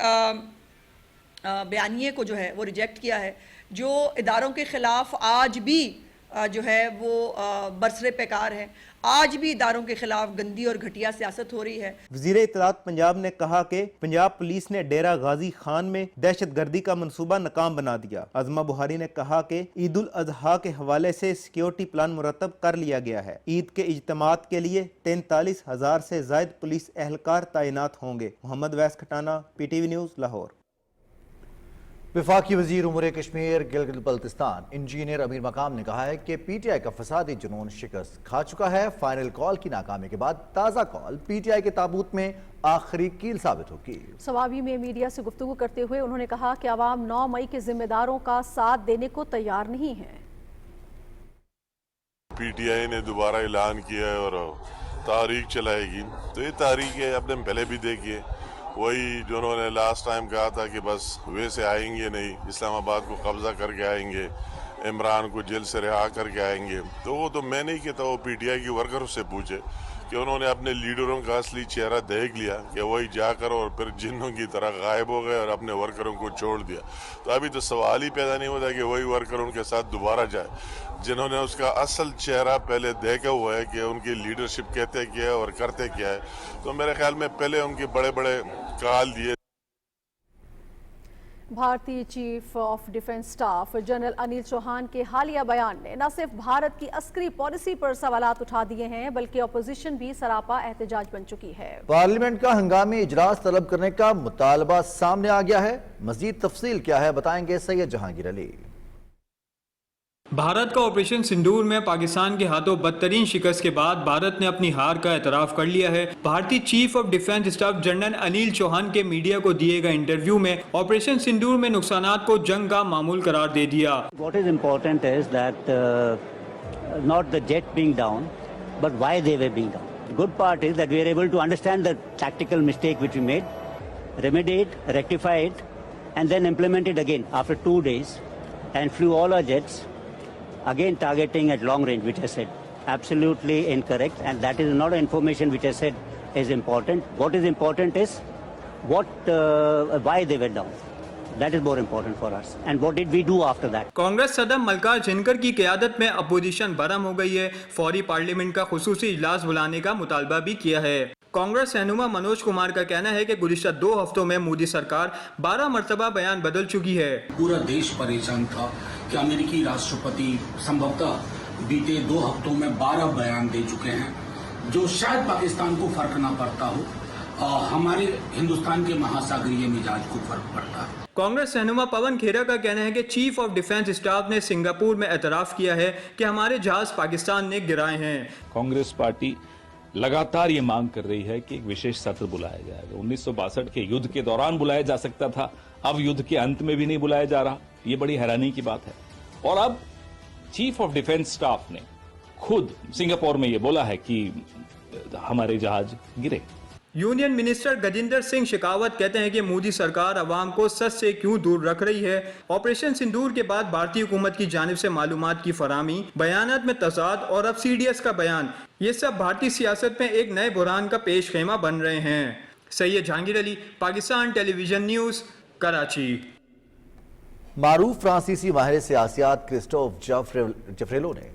بیانیے کو جو ہے وہ ریجیکٹ کیا ہے. جو اداروں کے خلاف آج بھی جو ہے وہ برسرے پیکار ہے، آج بھی اداروں کے خلاف گندی اور گھٹیا سیاست ہو رہی ہے. وزیر اطلاعات پنجاب نے کہا کہ پنجاب پولیس نے ڈیرہ غازی خان میں دہشت گردی کا منصوبہ ناکام بنا دیا. عظمہ بہاری نے کہا کہ عید الاضحیٰ کے حوالے سے سیکیورٹی پلان مرتب کر لیا گیا ہے. عید کے اجتماعات کے لیے 43,000 سے زائد پولیس اہلکار تعینات ہوں گے. Muhammad Wais Khatana, P T V news, Lahore. وفاقی وزیر امور کشمیر گلگت بلتستان انجینئر امیر مقام نے کہا ہے کہ پی ٹی آئی کا فسادی جنون شکست کھا چکا ہے. فائنل کال کی ناکامی کے بعد تازہ کال پی ٹی آئی کے تابوت میں آخری کیل ثابت ہوگی. سوابی میں میڈیا سے گفتگو کرتے ہوئے انہوں نے کہا کہ عوام 9 مئی کے ذمہ داروں کا ساتھ دینے کو تیار نہیں ہے. پی ٹی آئی نے دوبارہ اعلان کیا ہے اور تحریک چلائے گی، تو یہ تحریک ہے اپنے پہلے بھی دیکھیے، وہی جو انہوں نے لاسٹ ٹائم کہا تھا کہ بس ویسے آئیں گے نہیں، اسلام آباد کو قبضہ کر کے آئیں گے، عمران کو جیل سے رہا کر کے آئیں گے. تو وہ تو میں نہیں کہتا، وہ پی ٹی آئی کی ورکروں سے پوچھے کہ انہوں نے اپنے لیڈروں کا اصلی چہرہ دیکھ لیا کہ وہی جا کر اور پھر جنوں کی طرح غائب ہو گئے اور اپنے ورکروں کو چھوڑ دیا. تو ابھی تو سوال ہی پیدا نہیں ہوتا کہ وہی ورکر ان کے ساتھ دوبارہ جائے جنہوں نے اس کا اصل چہرہ پہلے دیکھا ہوا ہے کہ ان کی لیڈرشپ کہتے کیا ہے اور کرتے کیا ہے. تو میرے خیال میں پہلے ان کے بڑے بڑے کال دیے. بھارتی chief of defence staff general Anil Chauhan کے حالیہ بیان نے نہ صرف بھارت کی عسکری پالیسی پر سوالات اٹھا دیے ہیں بلکہ اپوزیشن بھی سراپا احتجاج بن چکی ہے. پارلیمنٹ کا ہنگامی اجلاس طلب کرنے کا مطالبہ سامنے آ گیا ہے. مزید تفصیل کیا ہے بتائیں گے سید جہانگیر علی. بھارت کا آپریشن سندور میں پاکستان کے ہاتھوں بدترین شکست کے بعد بھارت نے اپنی ہار کا اعتراف کر لیا ہے. بھارتی chief of defence staff general Anil Chauhan کے میڈیا کو دیے گئے انٹرویو میں آپریشن سندور میں نقصانات کو جنگ کا معمول قرار دے دیا. What is important is that not the jet being down, but why they were being down. The good part is that we are able to understand the tactical mistake which we made, remedy it, rectify it, and then implement it again after 2 days, and flew all our jets. Again targeting at long range, which I said absolutely incorrect, and that is not information which I said is important. What is important is why they were down. That is more important for us. And what did we do after that? Congress صدر ملکارجن کی قیادت میں opposition برہم ہو گئی ہے. فوری parliament کا خصوصی اجلاس بلانے کا مطالبہ بھی کیا ہے. کانگریس رہنما منوج کمار کا کہنا ہے کہ گزشتہ 2 ہفتوں میں مودی سرکار 12 مرتبہ بیان بدل چکی ہے. پورا دیش پریشان تھا کہ امریکی راشٹرپتی سمبھوتہ بیتے 2 ہفتوں میں 12 بیان دے چکے ہیں جو شاید پاکستان کو فرق نہ پڑتا ہو، ہمارے ہندوستان کے مہاساگریہ مزاج کو فرق پڑتا ہے. کانگریس رہنما پون کھیرا کا کہنا ہے کہ چیف آف ڈیفنس اسٹاف نے سنگاپور میں اعتراف کیا ہے کہ ہمارے جہاز پاکستان نے گرائے ہیں. کانگریس پارٹی لگاتار یہ مانگ کر رہی ہے کہ ایک وشیش سطر بلایا جائے گا. 1962 کے یدھ کے دوران بلایا جا سکتا تھا، اب یدھ کے انت میں بھی نہیں بلایا جا رہا. یہ بڑی حیرانی کی بات ہے. اور اب چیف آف ڈیفنس سٹاف نے خود سنگاپور میں یہ بولا ہے کہ ہمارے جہاز گرے. یونین منسٹر گجیندر سنگھ شیخاوت کہتے ہیں کہ مودی سرکار عوام کو سچ سے کیوں دور رکھ رہی ہے. آپریشن سندور کے بعد بھارتی حکومت کی جانب سے معلومات کی فراہمی، بیانات میں تضاد اور اب سی ڈی ایس کا بیان، یہ سب بھارتی سیاست میں ایک نئے بحران کا پیش خیمہ بن رہے ہیں. سید جہانگیر علی، پاکستان ٹیلی ویژن نیوز، کراچی. معروف فرانسیسی ماہر سیاسیات کرسٹوف جفریلو نے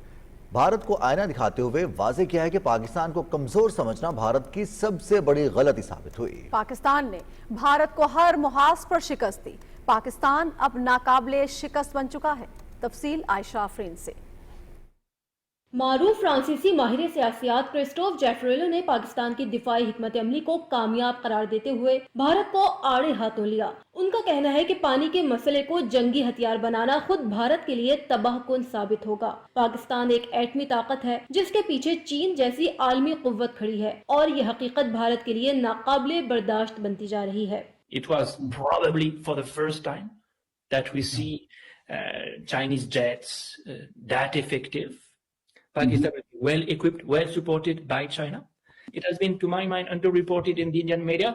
بھارت کو آئینہ دکھاتے ہوئے واضح کیا ہے کہ پاکستان کو کمزور سمجھنا بھارت کی سب سے بڑی غلطی ثابت ہوئی. پاکستان نے بھارت کو ہر محاذ پر شکست دی. پاکستان اب ناقابل شکست بن چکا ہے. تفصیل عائشہ آفرین سے. मारूफ फ्रांसीसी माहिर सियासियात क्रिस्टोफ जैफ्रेलो ने पाकिस्तान की दिफाई हिकमत अमली को कामयाब करार देते हुए भारत को आड़े हाथों लिया। उनका कहना है कि पानी के मसले को जंगी हथियार बनाना खुद भारत के लिए तबाहकुन साबित होगा। पाकिस्तान एक एटमी ताकत है जिसके पीछे चीन जैसी आलमी कुव्वत खड़ी है और ये हकीकत भारत के लिए नाकाबिले बर्दाश्त बनती जा रही है। It was probably for the first time that we see Chinese jets that effective. Pakistan is well equipped, well supported by China. It has been, to my mind, underreported in the Indian media,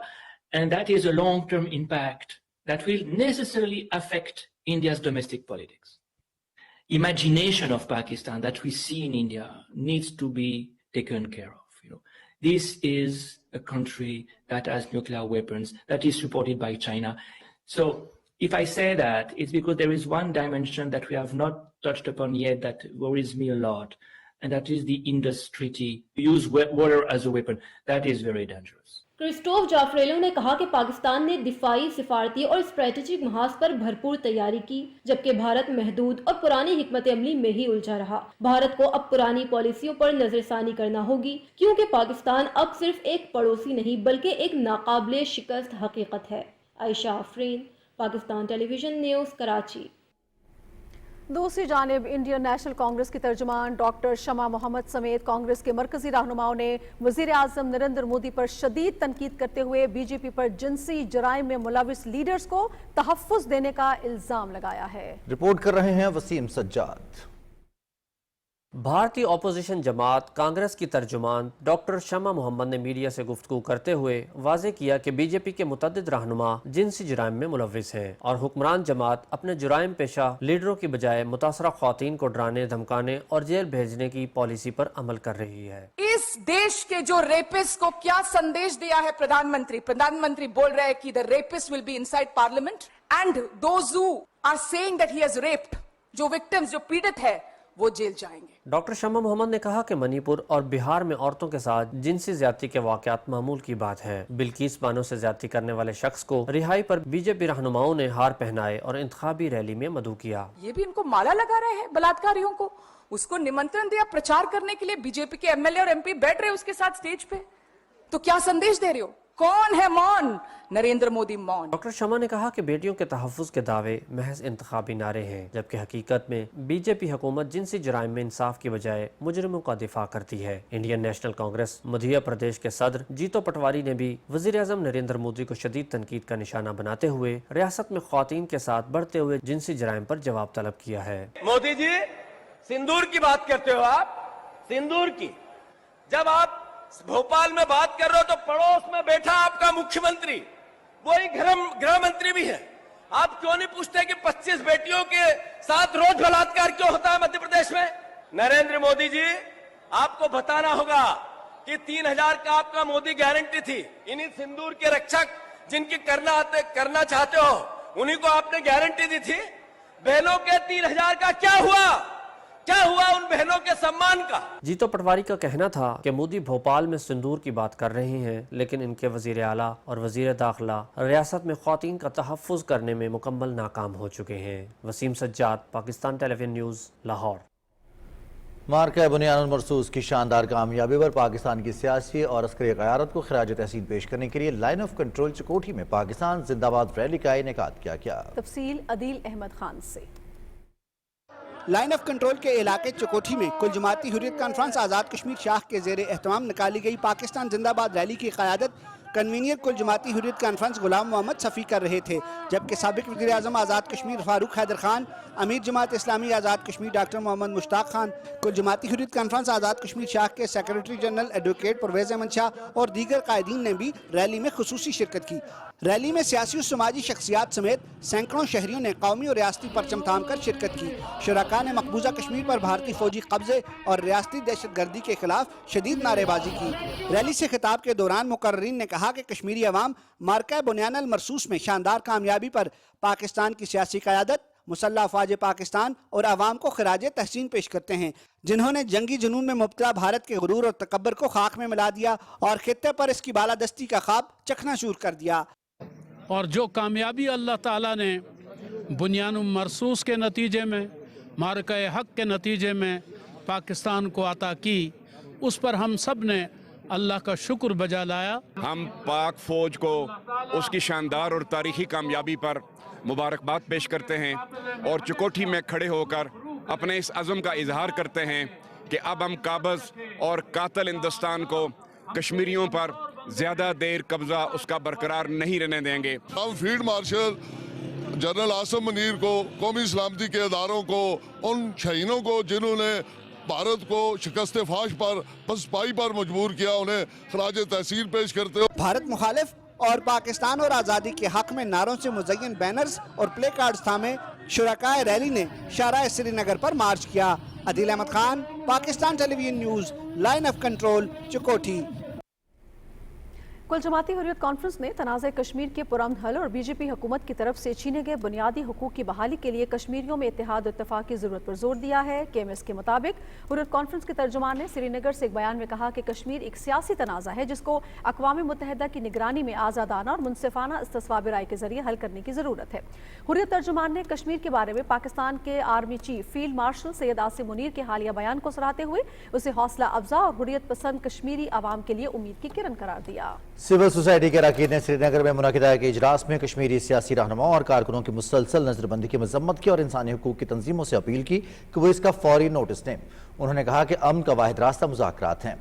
and that is a long-term impact that will necessarily affect India's domestic politics. Imagination of Pakistan that we see in India needs to be taken care of. This is a country that has nuclear weapons, that is supported by China. So if I say that, it's because there is one dimension that we have not touched upon yet that worries me a lot, and that is the Indus Treaty. Use water as a weapon. That is very dangerous. Christophe Jaffrelot ने कहा कि पाकिस्तान ने दिफाई, सिफारती और strategic महाज पर भरपूर तैयारी की, जबकि भारत महदूद और पुरानी हिकमत अमली में ही उलझा रहा। भारत को अब पुरानी पॉलिसियों पर नजरसानी करना होगी, क्योंकि पाकिस्तान अब सिर्फ एक पड़ोसी नहीं बल्कि एक नाकाबिले शिकस्त हकीकत है। Ayesha Afreen, Pakistan television news, Karachi. दूसरी जानिब इंडियन नेशनल कांग्रेस की तर्जुमान डॉक्टर शमा मोहम्मद समेत कांग्रेस के मरकजी रहनुमाओं ने वजीर आजम नरेंद्र मोदी पर शदीद तनकीद करते हुए बीजेपी पर जिनसी जराइम में मुलविस लीडर्स को तहफ्फुज देने का इल्जाम लगाया है। रिपोर्ट कर रहे हैं वसीम सज्जाद। भारतीय अपोजिशन जमात कांग्रेस की तर्जुमान डॉक्टर शमा मोहम्मद ने मीडिया से गुफ्तगू करते हुए वाजे किया कि बीजेपी के मुतअद्दिद रहनुमा जिनसी जुराइम में मुलविस हैं और हुक्मरान जमात अपने जुराइम पेशा लीडरों की बजाय मुतासरा ख्वातीन को डराने, धमकाने और जेल भेजने की पॉलिसी पर अमल कर रही है। इस देश के जो रेपिस्ट को क्या संदेश दिया है प्रधानमंत्री बोल रहे हैं कि the rapist will be inside parliament and those who are saying that he has raped, जो विक्टिम्स, जो पीड़ित है, वो जेल जाएंगे। डॉक्टर शमा मोहम्मद ने कहा कि मणिपुर और बिहार में औरतों के साथ जिनसी ज्यादती के वाकयात मामूल की बात है। बिल्किस बानो से ज्यादती करने वाले शख्स को रिहाई पर बीजेपी रहनुमाओं ने हार पहनाए और इंतखाबी रैली में मदऊ किया। ये भी इनको माला लगा रहे हैं बलात्कारियों को, उसको निमंत्रण दिया प्रचार करने के लिए, बीजेपी के एमएलए और एमपी बैठ रहे उसके साथ स्टेज पे, तो क्या संदेश दे रहे हो? कौन है मौन? नरेंद्र मोदी मौन। डॉक्टर शमा ने कहा कि बेटियों के तहफ्फुज के दावे महज इंतखाबी नारे हैं, जबकि हकीकत में बीजेपी हुकूमत जिनसी जुराइम में इंसाफ की बजाय मुजरिमों का दिफा करती है। इंडियन नेशनल कांग्रेस मध्य प्रदेश के सदर जीतो पटवारी ने भी वजीर आजम नरेंद्र मोदी को शदीद तनकीद का निशाना बनाते हुए रियासत में ख्वातीन के साथ बढ़ते हुए जिनसी जुराइम पर जवाब तलब किया है। मोदी जी, सिंदूर की बात करते हो आप, सिंदूर की, जब आप भोपाल में बात कर रहे हो तो पड़ोस में बैठा आपका मुख्यमंत्री, वही गृह मंत्री भी है, आप क्यों नहीं पूछते कि 25 बेटियों के साथ रोज बलात्कार क्यों होता है मध्य प्रदेश में? नरेंद्र मोदी जी, आपको बताना होगा कि 3000 का आपका मोदी गारंटी थी, इन्हीं सिंदूर के रक्षक जिनकी करना चाहते हो, उन्हीं को आपने गारंटी दी थी। बहनों के 3000 का क्या हुआ उन बहनों के सम्मान का? जीतो पटवारी का कहना था कि मोदी भोपाल में सिंदूर की बात कर रहे हैं, लेकिन इनके वजीर आला और वजीर दाखिला रियासत में ख्वातीन का तहफ्फुज करने में मुकम्मल नाकाम हो चुके हैं। Waseem Sajjad, Pakistan television news, Lahore. मार्का बुनियानुल मरसूस की शानदार कामयाबी पर पाकिस्तान की सियासी और अस्करी क़यादत को खिराज तहसीन पेश करने के लिए लाइन ऑफ कंट्रोल चकोठी में पाकिस्तान जिंदाबाद रैली का इनेकाद किया गया। तफसील अदील अहमद खान से। लाइन ऑफ कंट्रोल के इलाके चकोठी में कुल जमाती हुर्रियत कॉन्फ्रेंस आज़ाद कश्मीर शाह के ज़ेर एहतमाम निकाली गई पाकिस्तान जिंदाबाद रैली की क़यादत कन्वीनियर कुल जमाती हुर्रियत कॉन्फ्रेंस गुलाम मोहम्मद सफ़ी कर रहे थे, जबकि साबिक़ वज़ीर आज़म आज़ाद कश्मीर फारूक हैदर खान, अमीर जमात इस्लामी आज़ाद कश्मीर डॉक्टर मोहम्मद मुश्ताक खान, कुल जमाती हुर्रियत कॉन्फ्रेंस आज़ाद कश्मीर शाह के secretary general advocate Parvez Ahmad Shah और दीगर कायदीन ने भी रैली में खुसूसी शिरकत की। रैली में सियासी और समाजी शख्सियात समेत सैकड़ों शहरियों ने कौमी और रियासती परचम थाम कर शिरकत की। शुरका ने मकबूजा कश्मीर पर भारतीय फौजी कब्जे और रियासती दहशतगर्दी के खिलाफ शदीद नारेबाजी की। रैली से खिताब के दौरान मुकर्रीन ने कहा कि कश्मीरी अवाम मार्का बुनियानुल मरसूस में शानदार कामयाबी पर पाकिस्तान की सियासी क़यादत, मुसल्लह अफ़वाज पाकिस्तान और आवाम को खिराज तहसीन पेश करते हैं, जिन्होंने जंगी जुनून में मुब्तला भारत के गुरूर और तकब्बर को खाक में मिला दिया और खित्ते पर इसकी बालादस्ती का ख्वाब चकनाचूर कर दिया। और जो कामयाबी अल्लाह ताला ने बुनियानुल मरसूस के नतीजे में, मारका हक के नतीजे में पाकिस्तान को अता की, उस पर हम सब ने अल्लाह का शुक्र बजा लाया। हम पाक फौज को उसकी शानदार और तारीखी कामयाबी पर मुबारकबाद पेश करते हैं और चुकोठी में खड़े होकर अपने इस अज़म का इजहार करते हैं कि अब हम काबज़ और कातिल हिंदुस्तान को कश्मीरियों पर ज़्यादा देर कब्ज़ा उसका बरकरार नहीं रहने देंगे। हम field marshal general Asim Munir को, कौमी सलामती के इदारों को, उन शहीदों को जिन्होंने भारत को शिकस्त फाश पर पसपाई पर मजबूर किया, उन्हें खराज तहसीन पेश करते हो। भारत मुखालिफ और पाकिस्तान और आज़ादी के हक में नारों से मुज़य्यन बैनर्स और प्ले कार्ड्स थामे शुरकाए रैली ने शाहराह श्रीनगर पर मार्च किया। Adeel Ahmed Khan, Pakistan television news, line of control, Chukothi. कुल जमाती हुर्रियत कॉन्फ्रेंस ने तनाज़े कश्मीर के पुरअमन हल और बीजेपी हुकूमत की तरफ से छीने गए बुनियादी हुकूक की बहाली के लिए कश्मीरियों में इत्तेहाद और इत्तेफाक की ज़रूरत पर जोर दिया है। KMS के मुताबिक हुर्रियत कॉन्फ्रेंस के तर्जुमान ने श्रीनगर से एक बयान में कहा कि कश्मीर एक सियासी तनाज़ा है जिसको अक़वाम मुत्तहिदा की निगरानी में आज़ादाना और मुनसिफाना इस्तिस्वाब राय के जरिए हल करने की ज़रूरत है। हुर्रियत तर्जुमान ने कश्मीर के बारे में पाकिस्तान के army chief field marshal Syed Asim Munir के हालिया बयान को सराहते हुए उसे हौसला अफजा और हुर्रियत पसंद कश्मीरी आवाम के लिए उम्मीद की किरण करार दिया। सिविल सोसाइटी के अरकान ने श्रीनगर में मुनक़िदा एक इजलास में कश्मीरी सियासी रहनुमाओं और कारकुनों की मुसलसल नजरबंदी की मजम्मत की और इंसानी हुकूक की तंजीमों से अपील की कि वो इसका फौरी नोटिस दें। उन्होंने कहा कि अमन का वाहिद रास्ता मुज़ाकरात हैं।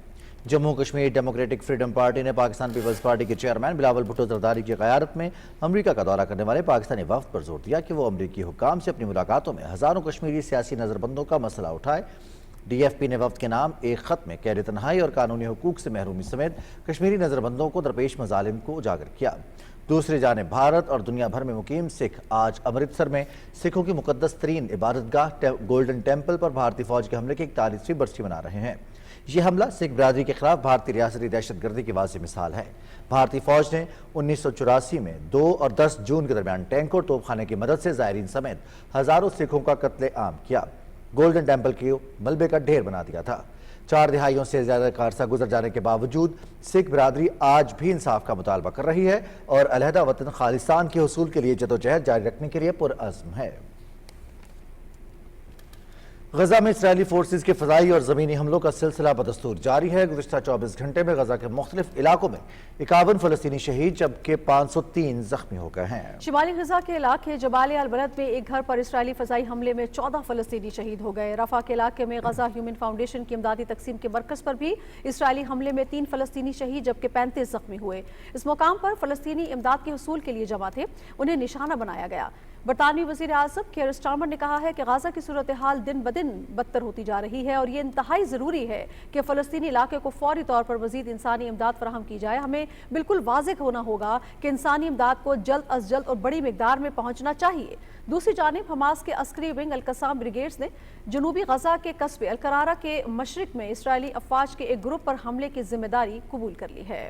Jammu Kashmir democratic freedom party ने पाकिस्तान पीपल्स पार्टी के चेयरमैन बिलावल भुट्टो जरदारी की क़यादत में अमरीका का दौरा करने वाले पाकिस्तानी वफ़द पर जोर दिया कि वो अमरीकी हुक्काम से अपनी मुलाकातों में हज़ारों कश्मीरी सियासी नजरबंदों का मसला उठाए। DFP ने वफ़द के नाम एक ख़त में कैद तन्हाई और कानूनी हुकूक से महरूमी समेत कश्मीरी नजरबंदों को दरपेश मज़ालिम को उजागर किया। दूसरी जानिब भारत और दुनिया भर में मुकीम सिख आज अमृतसर में सिखों की मुक़द्दस तरीन इबादतगाह गोल्डन टेम्पल पर भारतीय फ़ौज के हमले की 41वीं बरसी मना रहे हैं। ये हमला सिख बिरादरी के खिलाफ भारतीय रियासती दहशत गर्दी की वाज़ेह मिसाल है। भारतीय फ़ौज ने 1984 में 2 और 10 जून के दरमियान टैंक और तोपखाने की मदद से ज़ायरीन समेत हज़ारों सिखों का कत्ले आम किया, गोल्डन टेम्पल के मलबे का ढेर बना दिया था। 4 दिहाइयों से ज़्यादा का अरसा गुजर जाने के बावजूद सिख बिरादरी आज भी इंसाफ का मुतालबा कर रही है और अलहदा वतन खालिस्तान के हुसूल के लिए जदोजहद जारी रखने के लिए पुरअज़्म है। गजा में इसराइली फोर्सेज के फ़ज़ाई और ज़मीनी हमलों का सिलसिला बदस्तूर जारी है। गुज़िश्ता 24 घंटे में गजा के मुख्तलिफ इलाकों में 51 फ़लस्तीनी शहीद जबकि 503 ज़ख्मी हो गए हैं। शिमाली गजा के इलाके जबाल अल बलद में एक घर पर इसराइली फ़ज़ाई हमले में 14 फ़लस्तीनी शहीद हो गए। रफ़ा के इलाके में गजा ह्यूमन फाउंडेशन की इमदादी तकसीम के मरकज़ पर भी इसराइली हमले में 3 फ़लस्तीनी शहीद जबकि 35 ज़ख्मी हुए। इस मकाम पर फ़लस्तीनी इमदाद के हुसूल के लिए जमा थे, उन्हें निशाना बनाया गया। बरतानवी वज़ीर आज़म केयर स्टारमर ने कहा है कि गाज़ा की सूरत हाल दिन ब दिन बदतर होती जा रही है और ये इंतहाई ज़रूरी है कि फ़लस्तीनी इलाके को फौरी तौर पर मज़ीद इंसानी इमदाद फराहम की जाए। हमें बिल्कुल वाज़ेह होना होगा कि इंसानी इमदाद को जल्द अज जल्द और बड़ी मिकदार में पहुँचना चाहिए। दूसरी जानिब हमास के अस्करी विंग अल-कसाम ब्रिगेड्स ने जनूबी गजा के कस्बे अल-करारा के मशरिक में इसराइली अफवाज के एक ग्रुप पर हमले की जिम्मेदारी कबूल कर ली है।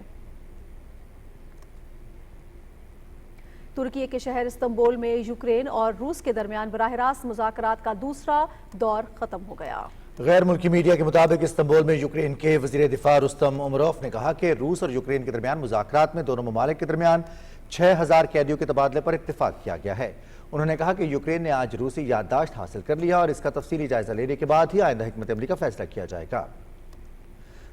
तुर्की के शहर इस्तांबुल में यूक्रेन और रूस के दरमियान बराह रास्त मुज़ाकरात का दूसरा दौर खत्म हो गया। गैर मुल्की मीडिया के मुताबिक इस्तांबुल में यूक्रेन के वज़ीर दिफा रुस्तम उमरोफ ने कहा कि रूस और यूक्रेन के दरमियान मुज़ाकरात में दोनों ममालिक के दरमियान 6000 कैदियों के तबादले पर इत्तेफाक किया गया है। उन्होंने कहा कि यूक्रेन ने आज रूसी याददाश्त हासिल कर लिया और इसका तफसीली जायजा लेने के बाद ही आइंदा हिकमत अमली का फैसला किया जाएगा।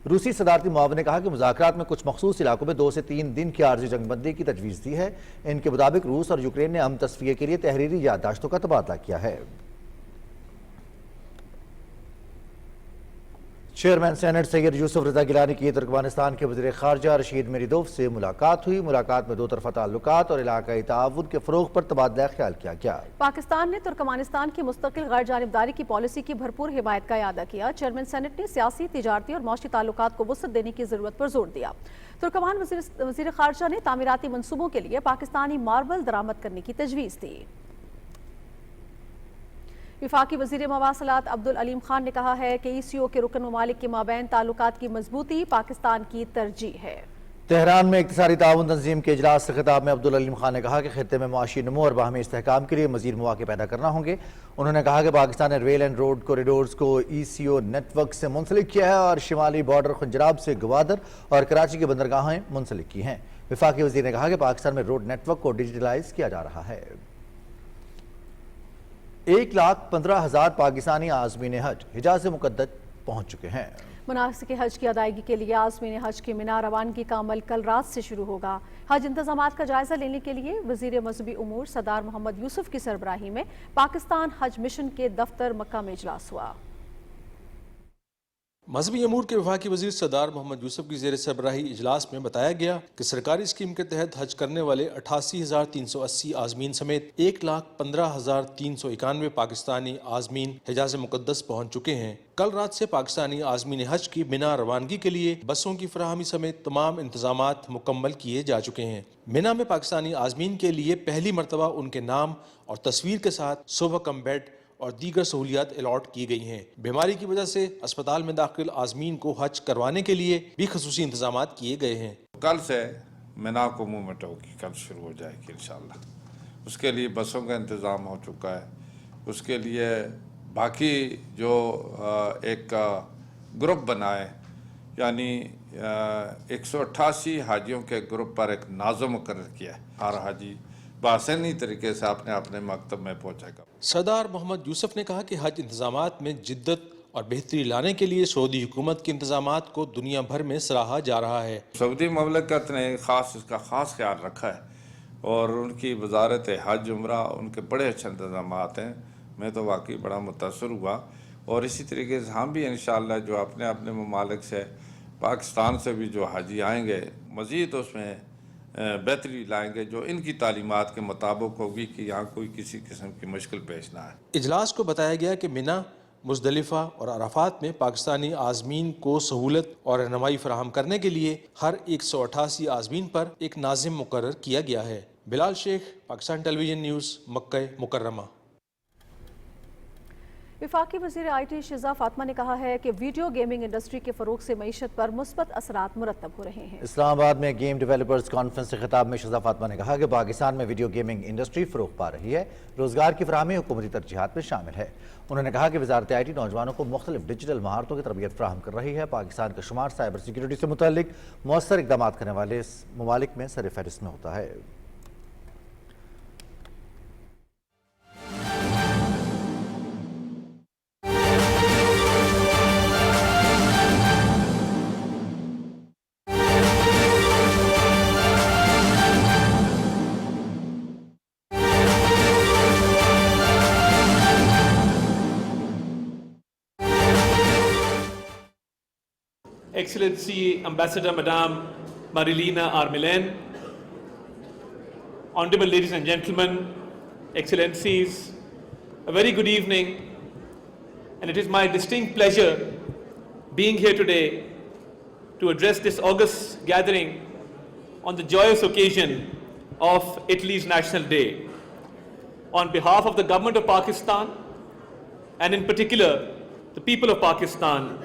रूसी सदारती मुआविन ने कहा कि मुज़ाकरात में कुछ मखसूस इलाकों में 2 से 3 दिन की आर्जी जंगबंदी की तजवीज़ दी है। इनके मुताबिक रूस और यूक्रेन ने अमन तस्फिये के लिए तहरीरी याददाश्तों का तबादला किया है। चेयरमैन सेनेट सैयद यूसुफ रजा गिलानी की तुर्कमेनिस्तान के वज़ीर ख़ारजा रशीद मेरिदोव से मुलाकात हुई। मुलाकात में 2 तरफ़ा ताल्लुकात और इलाकाई ताउन के फ़रोग़ पर तबादला ख्याल किया गया। पाकिस्तान ने तुर्कमेनिस्तान की मुस्तकिल गैर जानिबदारी की पॉलिसी की भरपूर हिमायत का इयादा किया। चेयरमैन सेनेट ने सियासी, तिजारती और मौशी ताल्लुकात को वुसअत देने की ज़रूरत पर जोर दिया। तुर्कमान वज़ीर ख़ारजा ने तामीराती मनसूबों के लिए पाकिस्तानी मार्बल दरामद करने की तजवीज़ दी। विफाकी वज़ीर मवासलात अब्दुल अलीम खान ने कहा है कि ECO के रुकन ममालिक के माबैन ताल्लुकात की मजबूती पाकिस्तान की तरजीह है। तेहरान में इक़्तिसादी ताउन तंजीम के इजलास से खिताब में अब्दुल अलीम खान ने कहा कि खित्ते में मुआशी नमो और बाहमी इस्तेहकाम के लिए मज़ीद मौक़े पैदा करना होंगे। उन्होंने कहा कि पाकिस्तान ने रेल एंड रोड कॉरिडोर्स को ECO नेटवर्क से मुंसलिक किया है और शिमाली बॉर्डर खुंजराब से गवादर और कराची की बंदरगाहें मुंसलिक की हैं। विफाकी वज़ीर ने कहा कि पाकिस्तान में रोड नेटवर्क को डिजिटलाइज किया जा रहा है। 1,15,000 पाकिस्तानी आज़मीन हज हिजाज से मुक़द्दस पहुंच चुके हैं। मुनासिक हज की अदायगी के लिए आज़मीन हज की मिना रवानगी का अमल कल रात से शुरू होगा। हज इंतजामात का जायजा लेने के लिए वजीर मजहबी उमूर सरदार मोहम्मद यूसुफ की सरबराही में पाकिस्तान हज मिशन के दफ्तर मक्का में इजलास हुआ। मजहबी अमूर के वफाकी वजीर सरदार मोहम्मद यूसुफ की ज़ेर सरबराही इजलास में बताया गया कि सरकारी स्कीम के तहत हज करने वाले 88,380 आज़मीन समेत 1,15,391 पाकिस्तानी आज़मीन हिजाज़ मुक़द्दस पहुँच चुके हैं। कल रात से पाकिस्तानी आज़मीन हज की मिना रवानगी के लिए बसों की फराहमी समेत तमाम इंतजामात मुकम्मल किए जा चुके हैं। मिना में पाकिस्तानी आज़मीन के लिए पहली मरतबा उनके नाम और तस्वीर के साथ सुबह कम बेड और दीगर सहूलियात अलॉट की गई हैं। बीमारी की वजह से अस्पताल में दाखिल आज़मीन को हज करवाने के लिए भी खसूसी इंतजामात किए गए हैं। कल से मिना को मूवमेंट होगी, कल शुरू हो जाएगी इंशाल्लाह। उसके लिए बसों का इंतज़ाम हो चुका है। उसके लिए बाकी जो एक ग्रुप बनाए, यानी 188 हाजियों के ग्रुप पर एक नाज़म मुकर्रर किया है। हर हाजी बासानी तरीके से अपने अपने मकतब में पहुँचेगा। सरदार मोहम्मद यूसुफ ने कहा कि हज इंतजामात में जिद्दत और बेहतरी लाने के लिए सऊदी हुकूमत के इंतजामात को दुनिया भर में सराहा जा रहा है। सऊदी ममलकत ने इसका ख़ास ख्याल रखा है और उनकी वजारत हज उम्रा उनके बड़े अच्छे इंतजामात हैं। मैं तो वाकई बड़ा मुतासर हुआ और इसी तरीके से हम भी इंशाअल्लाह जो अपने अपने ममालिक से पाकिस्तान से भी जो हाजी आएंगे मज़ीद उसमें बेहतरी लाएंगे जो इनकी तालीमात के मुताबिक होगी कि यहाँ कोई किसी किस्म की मुश्किल पेश ना आए। इजलास को बताया गया कि मिना, मुज़दलिफ़ा और अराफात में पाकिस्तानी आज़मीन को सहूलत और रहनुमाई फराहम करने के लिए हर 188 आज़मीन पर एक नाज़िम मुकर्रर किया गया है। बिलाल शेख, पाकिस्तान टेलीविज़न न्यूज़, मक्का मुकर्रमा। वफाकी वज़ीर IT शिज़ा फातिमा ने कहा है कि वीडियो गेमिंग इंडस्ट्री के फ़रोग से मईशत पर मुस्बत असरात मुरतब हो रहे हैं। इस्लामाबाद में गेम डेवलपर्स कॉन्फ्रेंस से खिताब में शिज़ा फातिमा ने कहा कि पाकिस्तान में वीडियो गेमिंग इंडस्ट्री फ़रोग पा रही है, रोज़गार की फराहमी हुकूमती तरजीहात में शामिल है। उन्होंने कहा कि वज़ारत IT नौजवानों को मुख्तलिफ डिजिटल महारतों की तरबियत फराहम कर रही है। पाकिस्तान का शुमार साइबर सिक्योरिटी से मुतल्लिक मौसर इक़दाम करने वाले ममालिक में सर फहरिस्त में होता है। Excellency Ambassador Madame Marilina Armelen, Honorable ladies and gentlemen, Excellencies, a very good evening, and it is my distinct pleasure being here today to address this august gathering on the joyous occasion of Italy's National Day. On behalf of the government of Pakistan, and in particular the people of Pakistan,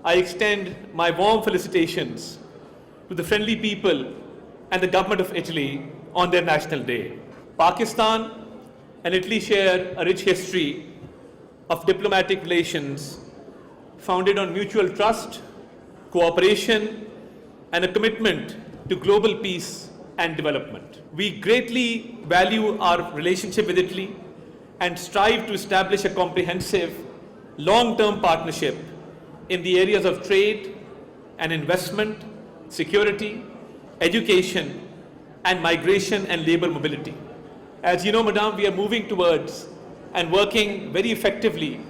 I extend my warm felicitations to the friendly people and the government of Italy on their National Day. Pakistan and Italy share a rich history of diplomatic relations founded on mutual trust, cooperation, and a commitment to global peace and development. We greatly value our relationship with Italy and strive to establish a comprehensive, long-term partnership in the areas of trade and investment, security, education, and migration and labor mobility. As you know, Madam, we are moving towards and working very effectively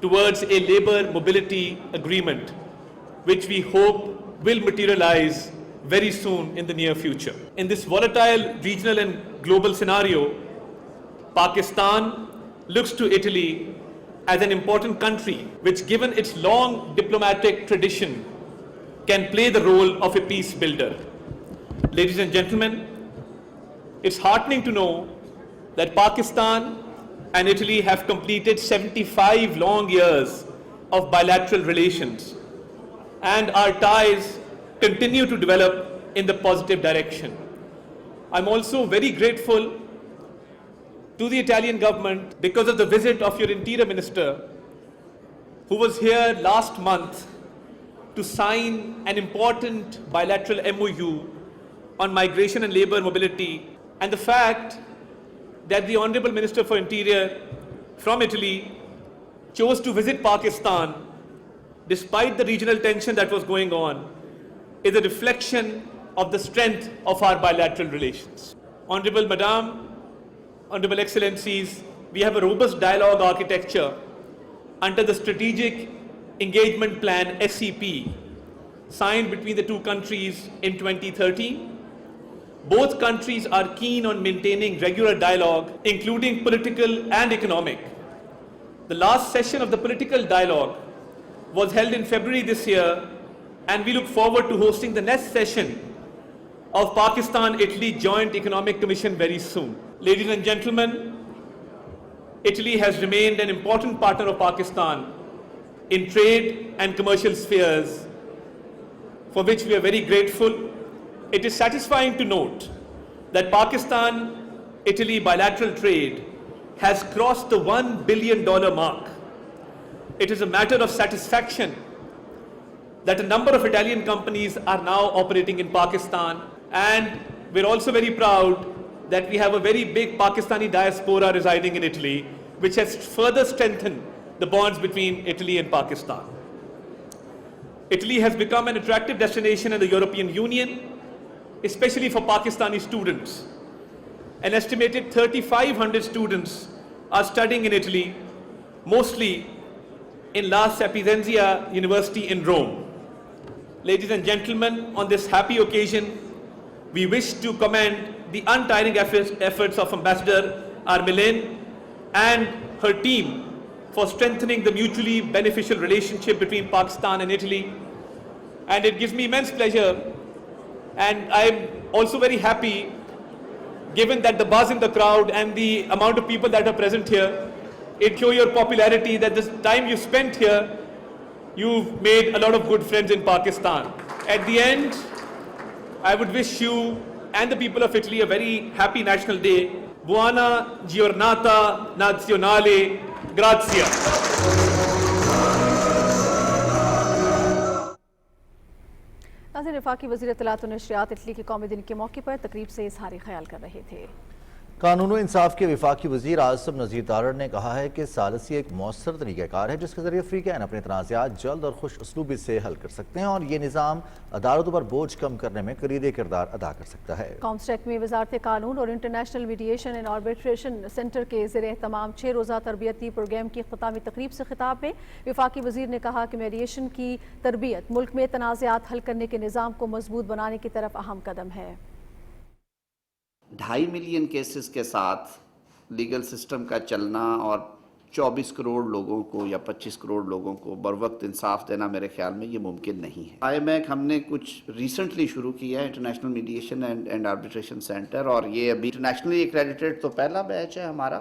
towards a labor mobility agreement, which we hope will materialize very soon in the near future. In this volatile regional and global scenario, Pakistan looks to Italy as an important country which, given its long diplomatic tradition, can play the role of a peace builder. Ladies and gentlemen, it's heartening to know that Pakistan and Italy have completed 75 long years of bilateral relations, and our ties continue to develop in the positive direction. I'm also very grateful to the Italian government because of the visit of your Interior Minister, who was here last month to sign an important bilateral MOU on migration and labor mobility, and the fact that the Honorable Minister for Interior from Italy chose to visit Pakistan despite the regional tension that was going on, is a reflection of the strength of our bilateral relations. Honorable Madam, Honorable Excellencies, we have a robust dialogue architecture under the Strategic Engagement Plan SEP signed between the two countries in 2013. Both countries are keen on maintaining regular dialogue, including political and economic. The last session of the political dialogue was held in February this year, and we look forward to hosting the next session of Pakistan-Italy Joint Economic Commission very soon. Ladies and gentlemen, Italy has remained an important partner of Pakistan in trade and commercial spheres, for which we are very grateful. It is satisfying to note that Pakistan-Italy bilateral trade has crossed the $1 billion mark. It is a matter of satisfaction that a number of Italian companies are now operating in Pakistan, and we're also very proud that we have a very big Pakistani diaspora residing in Italy, which has further strengthened the bonds between Italy and Pakistan. Italy has become an attractive destination in the European Union, especially for Pakistani students. An estimated 3,500 students are studying in Italy, mostly in La Sapienza University in Rome. Ladies and gentlemen, on this happy occasion, we wish to commend the untiring efforts of Ambassador Armelin and her team for strengthening the mutually beneficial relationship between Pakistan and Italy. And it gives me immense pleasure, and I'm also very happy, given that the buzz in the crowd and the amount of people that are present here, it shows your popularity, that this time you spent here, you've made a lot of good friends in Pakistan. At the end, I would wish you and the people of Italy a very happy National Day. Buona giornata nazionale. Grazie. नाज़रीन, वफाकी वज़ीर इत्तलात व नशरियात Italy के कौमी दिन के मौके पर तकरीब से इज़हार ख्याल कर रहे थे। कानून व इंसाफ के वफाकी वज़ीर आसिम नज़ीर तारड़ ने कहा है कि सालिसी एक मौसर तरीक़ाकार है जिसके ज़रिए अफ्रीकैन अपने तनाज़ात जल्द और खुश उसलूबी से हल कर सकते हैं और ये निज़ाम अदालतों पर बोझ कम करने में कलीदी किरदार अदा कर सकता है। कॉमस्टेक में वज़ारत कानून और international mediation and arbitration centre के ज़ेर एहतमाम 6 रोज़ा तरबियती प्रोग्राम की इख्तितामी तकरीब से खिताब में वफाकी वज़ीर ने कहा कि मीडिएशन की तरबियत मुल्क में तनाज़ात हल करने के निज़ाम को मजबूत बनाने की तरफ अहम कदम है। 2.5 मिलियन केसेस के साथ लीगल सिस्टम का चलना और 24 करोड़ लोगों को या 25 करोड़ लोगों को बरवक्त इंसाफ देना मेरे ख्याल में ये मुमकिन नहीं है। IMAC हमने कुछ रिसेंटली शुरू किया है, international mediation and arbitration centre, और ये अभी इंटरनेशनली एक्रेडिटेड तो पहला बैच है हमारा,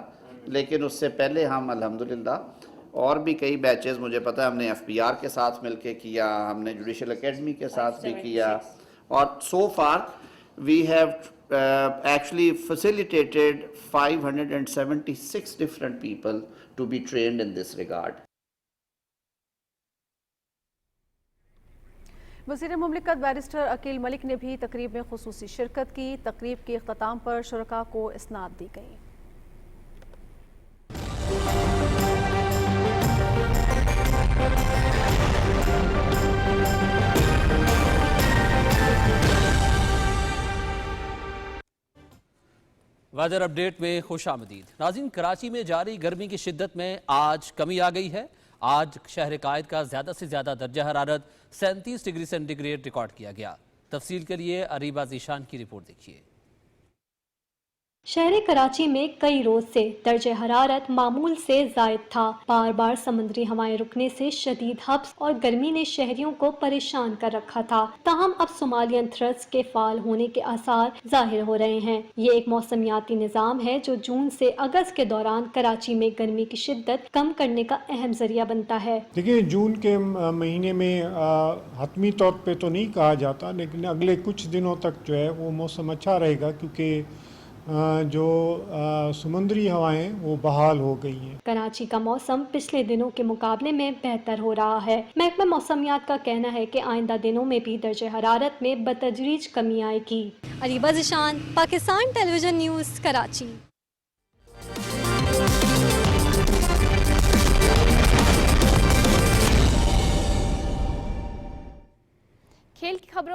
लेकिन उससे पहले हम अल्हम्दुलिल्लाह और भी कई बैचेस मुझे पता है हमने FBR के साथ मिलके किया, हमने जुडिशल एकेडमी के साथ भी किया, और so far we have actually facilitated 576 different people to be trained in this regard. वज़ीर मुमलिकत बैरिस्टर अकील मलिक ने भी तकरीब में खुसूसी शिरकत की। तकरीब के इख्तिताम पर शुरका को इस्नाद दी गई। वेदर अपडेट में खुश आमदीद। नाज़रीन, कराची में जारी गर्मी की शिद्दत में आज कमी आ गई है। आज शहर कायद का ज़्यादा से ज़्यादा दर्जा हरारत 37 डिग्री सेंटीग्रेड रिकॉर्ड किया गया। तफसील के लिए अरीबा ज़ीशान की रिपोर्ट देखिए। शहर कराची में कई रोज से दर्जे हरारत मामूल से जायद था। बार बार समुद्री हवाएं रुकने से शदीद हब्स और गर्मी ने शहरियों को परेशान कर रखा था। ताहम अब सोमालियन थ्रस्ट के फाल होने के आसार जाहिर हो रहे हैं। ये एक मौसमियाती निज़ाम है जो जून से अगस्त के दौरान कराची में गर्मी की शिद्दत कम करने का अहम जरिया बनता है। देखिए, जून के महीने में हतमी तौर पे तो नहीं कहा जाता, लेकिन अगले कुछ दिनों तक जो है वो मौसम अच्छा रहेगा, क्योंकि जो समुद्री हवाएं वो बहाल हो गई हैं। कराची का मौसम पिछले दिनों के मुकाबले में बेहतर हो रहा है। महकमा मौसमियात का कहना है कि आइंदा दिनों में भी दर्जे हरारत में बतदरीज कमी आएगी। Areeba Zeeshan, Pakistan television news, Karachi.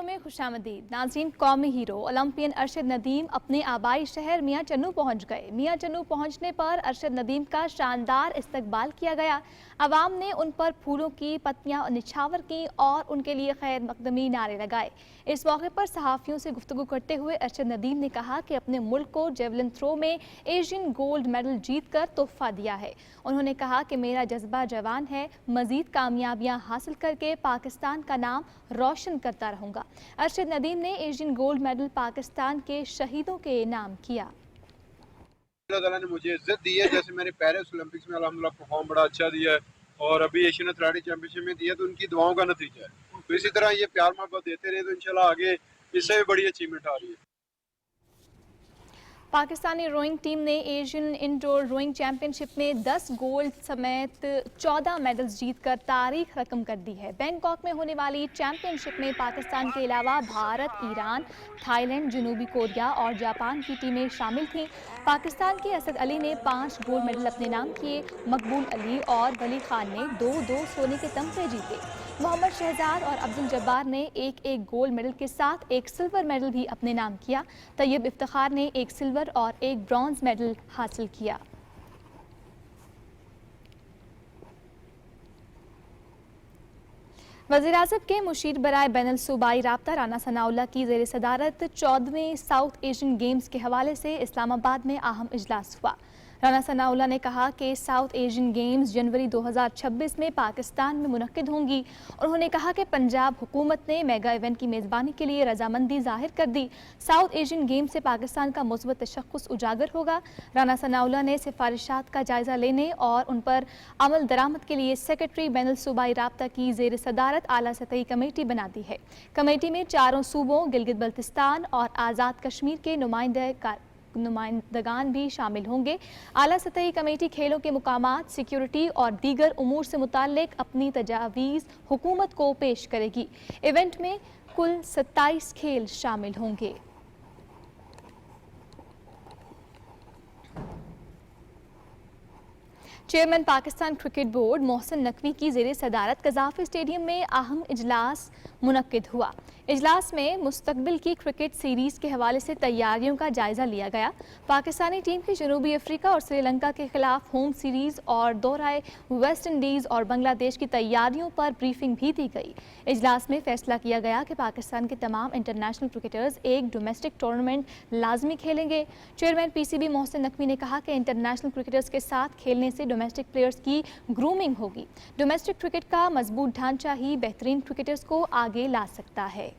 में खुशामदीद। नाज़रीन, कौमी हीरो ओलंपियन अरशद नदीम अपने आबाई शहर मियां चन्नू पहुंच गए। मियां चन्नू पहुंचने पर अरशद नदीम का शानदार इस्तकबाल किया गया। अवाम ने उन पर फूलों की पत्तियां निछावर की और उनके लिए खैर मकदमी नारे लगाए। इस मौके पर सहाफ़ियों से गुफ्तगू करते हुए अरशद नदीम ने कहा कि अपने मुल्क को जेवलिन थ्रो में एशियन गोल्ड मेडल जीत कर तोहफा दिया है। उन्होंने कहा कि मेरा जज्बा जवान है, मज़ीद कामयाबियां हासिल करके पाकिस्तान का नाम रोशन करता रहूँगा। अरशद नदीम ने एशियन गोल्ड मेडल पाकिस्तान के शहीदों के नाम किया। अल्लाह ताला ने मुझे इज्जत दी है, जैसे मैंने पेरिस ओलंपिक्स में अल्हम्दुलिल्लाह परफॉर्म बड़ा अच्छा दिया है और अभी एशियन एथलेटिक चैंपियनशिप में दिया, तो उनकी दुआओं का नतीजा है। तो इसी तरह ये प्यार मोहब्बत देते रहे तो इंशाल्लाह आगे इससे भी बड़ी अचीवमेंट आ रही है। पाकिस्तानी रोइंग टीम ने एशियन इंडोर रोइंग चैंपियनशिप में 10 गोल्ड समेत 14 मेडल्स जीतकर तारीख रकम कर दी है। बैंकॉक में होने वाली चैंपियनशिप में पाकिस्तान के अलावा भारत, ईरान, थाईलैंड, जनूबी कोरिया और जापान की टीमें शामिल थीं। पाकिस्तान के असद अली ने 5 गोल्ड मेडल अपने नाम किए। मकबूल अली और वली खान ने 2-2 सोने के तमगे जीते। मोहम्मद शहजाद और अब्दुल जब्बार ने 1-1 गोल्ड मेडल के साथ एक सिल्वर मेडल भी अपने नाम किया। तैयब इफ्तिखार ने 1 सिल्वर और 1 ब्रॉन्ज मेडल हासिल किया। वज़ीर-ए-आज़म के मुशीर बराए बैनुल सूबाई राब्ता राना सनाउल्लाह की ज़ेर सदारत 14वें साउथ एशियन गेम्स के हवाले से इस्लामाबाद में अहम इजलास हुआ। राना सनाउल्लाह ने कहा कि साउथ एशियन गेम्स जनवरी 2026 में पाकिस्तान में मुनक्किद होंगी। उन्होंने कहा कि पंजाब हुकूमत ने मेगा इवेंट की मेज़बानी के लिए रजामंदी जाहिर कर दी। साउथ एशियन गेम्स से पाकिस्तान का मुस्बत तशख्खुस उजागर होगा। राना सनाउल्लाह ने सिफारिशात का जायज़ा लेने और उन पर अमल दरामद के लिए सेक्रेटरी बैनुल सूबाई राब्ता की ज़ेर सदारत आला सतही कमेटी बना दी है। कमेटी में 4 सूबों गिलगित बल्तिस्तान और आज़ाद कश्मीर के नुमाइंदगान भी शामिल होंगे। आला सतही कमेटी खेलों के मुकामात, सिक्योरिटी और दीगर उमूर से मुताल्लिक अपनी तजावीज़ हुकूमत को पेश करेगी। इवेंट में कुल 27 खेल शामिल होंगे। Chairman Pakistan cricket board Mohsin Naqvi की ज़ेर सदारत कज़ाफ़ी स्टेडियम में अहम इजलास मुनक्किद हुआ। इजलास में मुस्तकबिल की क्रिकेट सीरीज़ के हवाले से तैयारियों का जायज़ा लिया गया। पाकिस्तानी टीम की जनूबी अफ्रीका और श्रीलंका के खिलाफ होम सीरीज़ और दौराए वेस्ट इंडीज़ और बांग्लादेश की तैयारियों पर ब्रीफिंग भी दी गई। इजलास में फैसला किया गया कि पाकिस्तान के तमाम इंटरनेशनल क्रिकेटर्स एक डोमेस्टिक टूर्नामेंट लाजमी खेलेंगे। चेयरमैन PCB मोहसिन नकवी ने कहा कि इंटरनेशनल क्रिकेटर्स के साथ खेलने से डोमेस्टिक प्लेयर्स की ग्रूमिंग होगी। डोमेस्टिक क्रिकेट का मजबूत ढांचा ही बेहतरीन क्रिकेटर्स को आगे ला सकता है।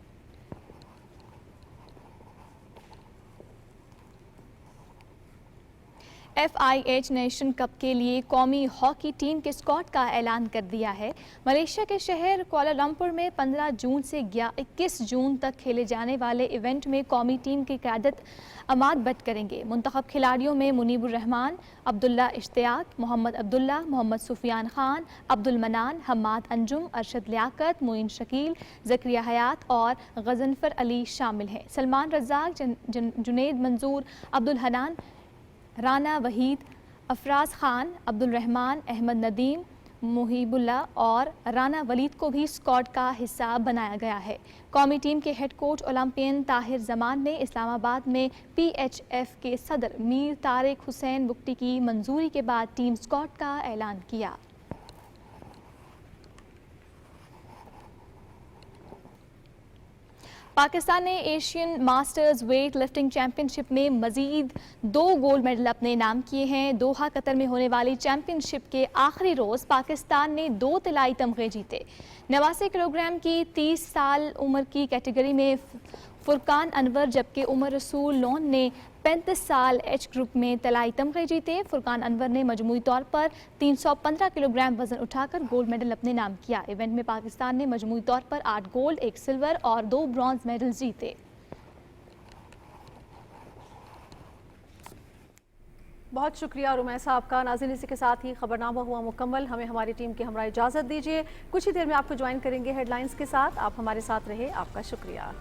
FIH नेशन कप के लिए कौमी हॉकी टीम के स्क्वाड का ऐलान कर दिया है। मलेशिया के शहर कुआलालंपुर में 15 जून से 21 जून तक खेले जाने वाले इवेंट में कौमी टीम की क़यादत अमाद भट्ट करेंगे। मुंतखब खिलाड़ियों में मुनीबुर रहमान, अब्दुल्ला इश्तियाक, मोहम्मद अब्दुल्ला, मोहम्मद सुफियान खान, अब्दुल मनान, हम्माद अंजुम, अरशद लियाकत, मोइन शकील, ज़करिया हयात और गजनफर अली शामिल हैं। सलमान रज़ाक, जुनैद मंजूर, अब्दुल हनान, राना वहीद, अफराज खान, अब्दुल रहमान, अहमद नदीम, मुहीबुल्ला और राना वलीद को भी स्क्वाड का हिस्सा बनाया गया है। कौमी टीम के head coach Olympian Tahir Zaman ने इस्लामाबाद में PHF के सदर मीर तारिक हुसैन बुक्टी की मंजूरी के बाद टीम स्क्वाड का ऐलान किया। पाकिस्तान ने Asian masters weight lifting championship में मजीद 2 गोल्ड मेडल अपने नाम किए हैं। दोहा कतर में होने वाली चैंपियनशिप के आखिरी रोज़ पाकिस्तान ने 2 तिलाई तमगे जीते। 89 किलोग्राम की 30 साल उम्र की कैटेगरी में फुरकान अनवर जबकि उमर रसूल लोन ने 35 साल H ग्रुप में तलाई तमगे जीते। फुरकान अनवर ने मजमूई तौर पर 315 किलोग्राम वजन उठाकर गोल्ड मेडल अपने नाम किया। इवेंट में पाकिस्तान ने मजमूई तौर पर 8 गोल्ड, 1 सिल्वर और 2 ब्रॉन्ज मेडल जीते। बहुत शुक्रिया रुमै साहब का। नाज़रीन, इसी के साथ ही खबरनामा हुआ मुकम्मल। हमें हमारी टीम के हमरा इजाज़त दीजिए। कुछ ही देर में आपको ज्वाइन करेंगे हेडलाइंस के साथ। आप हमारे साथ रहे, आपका शुक्रिया।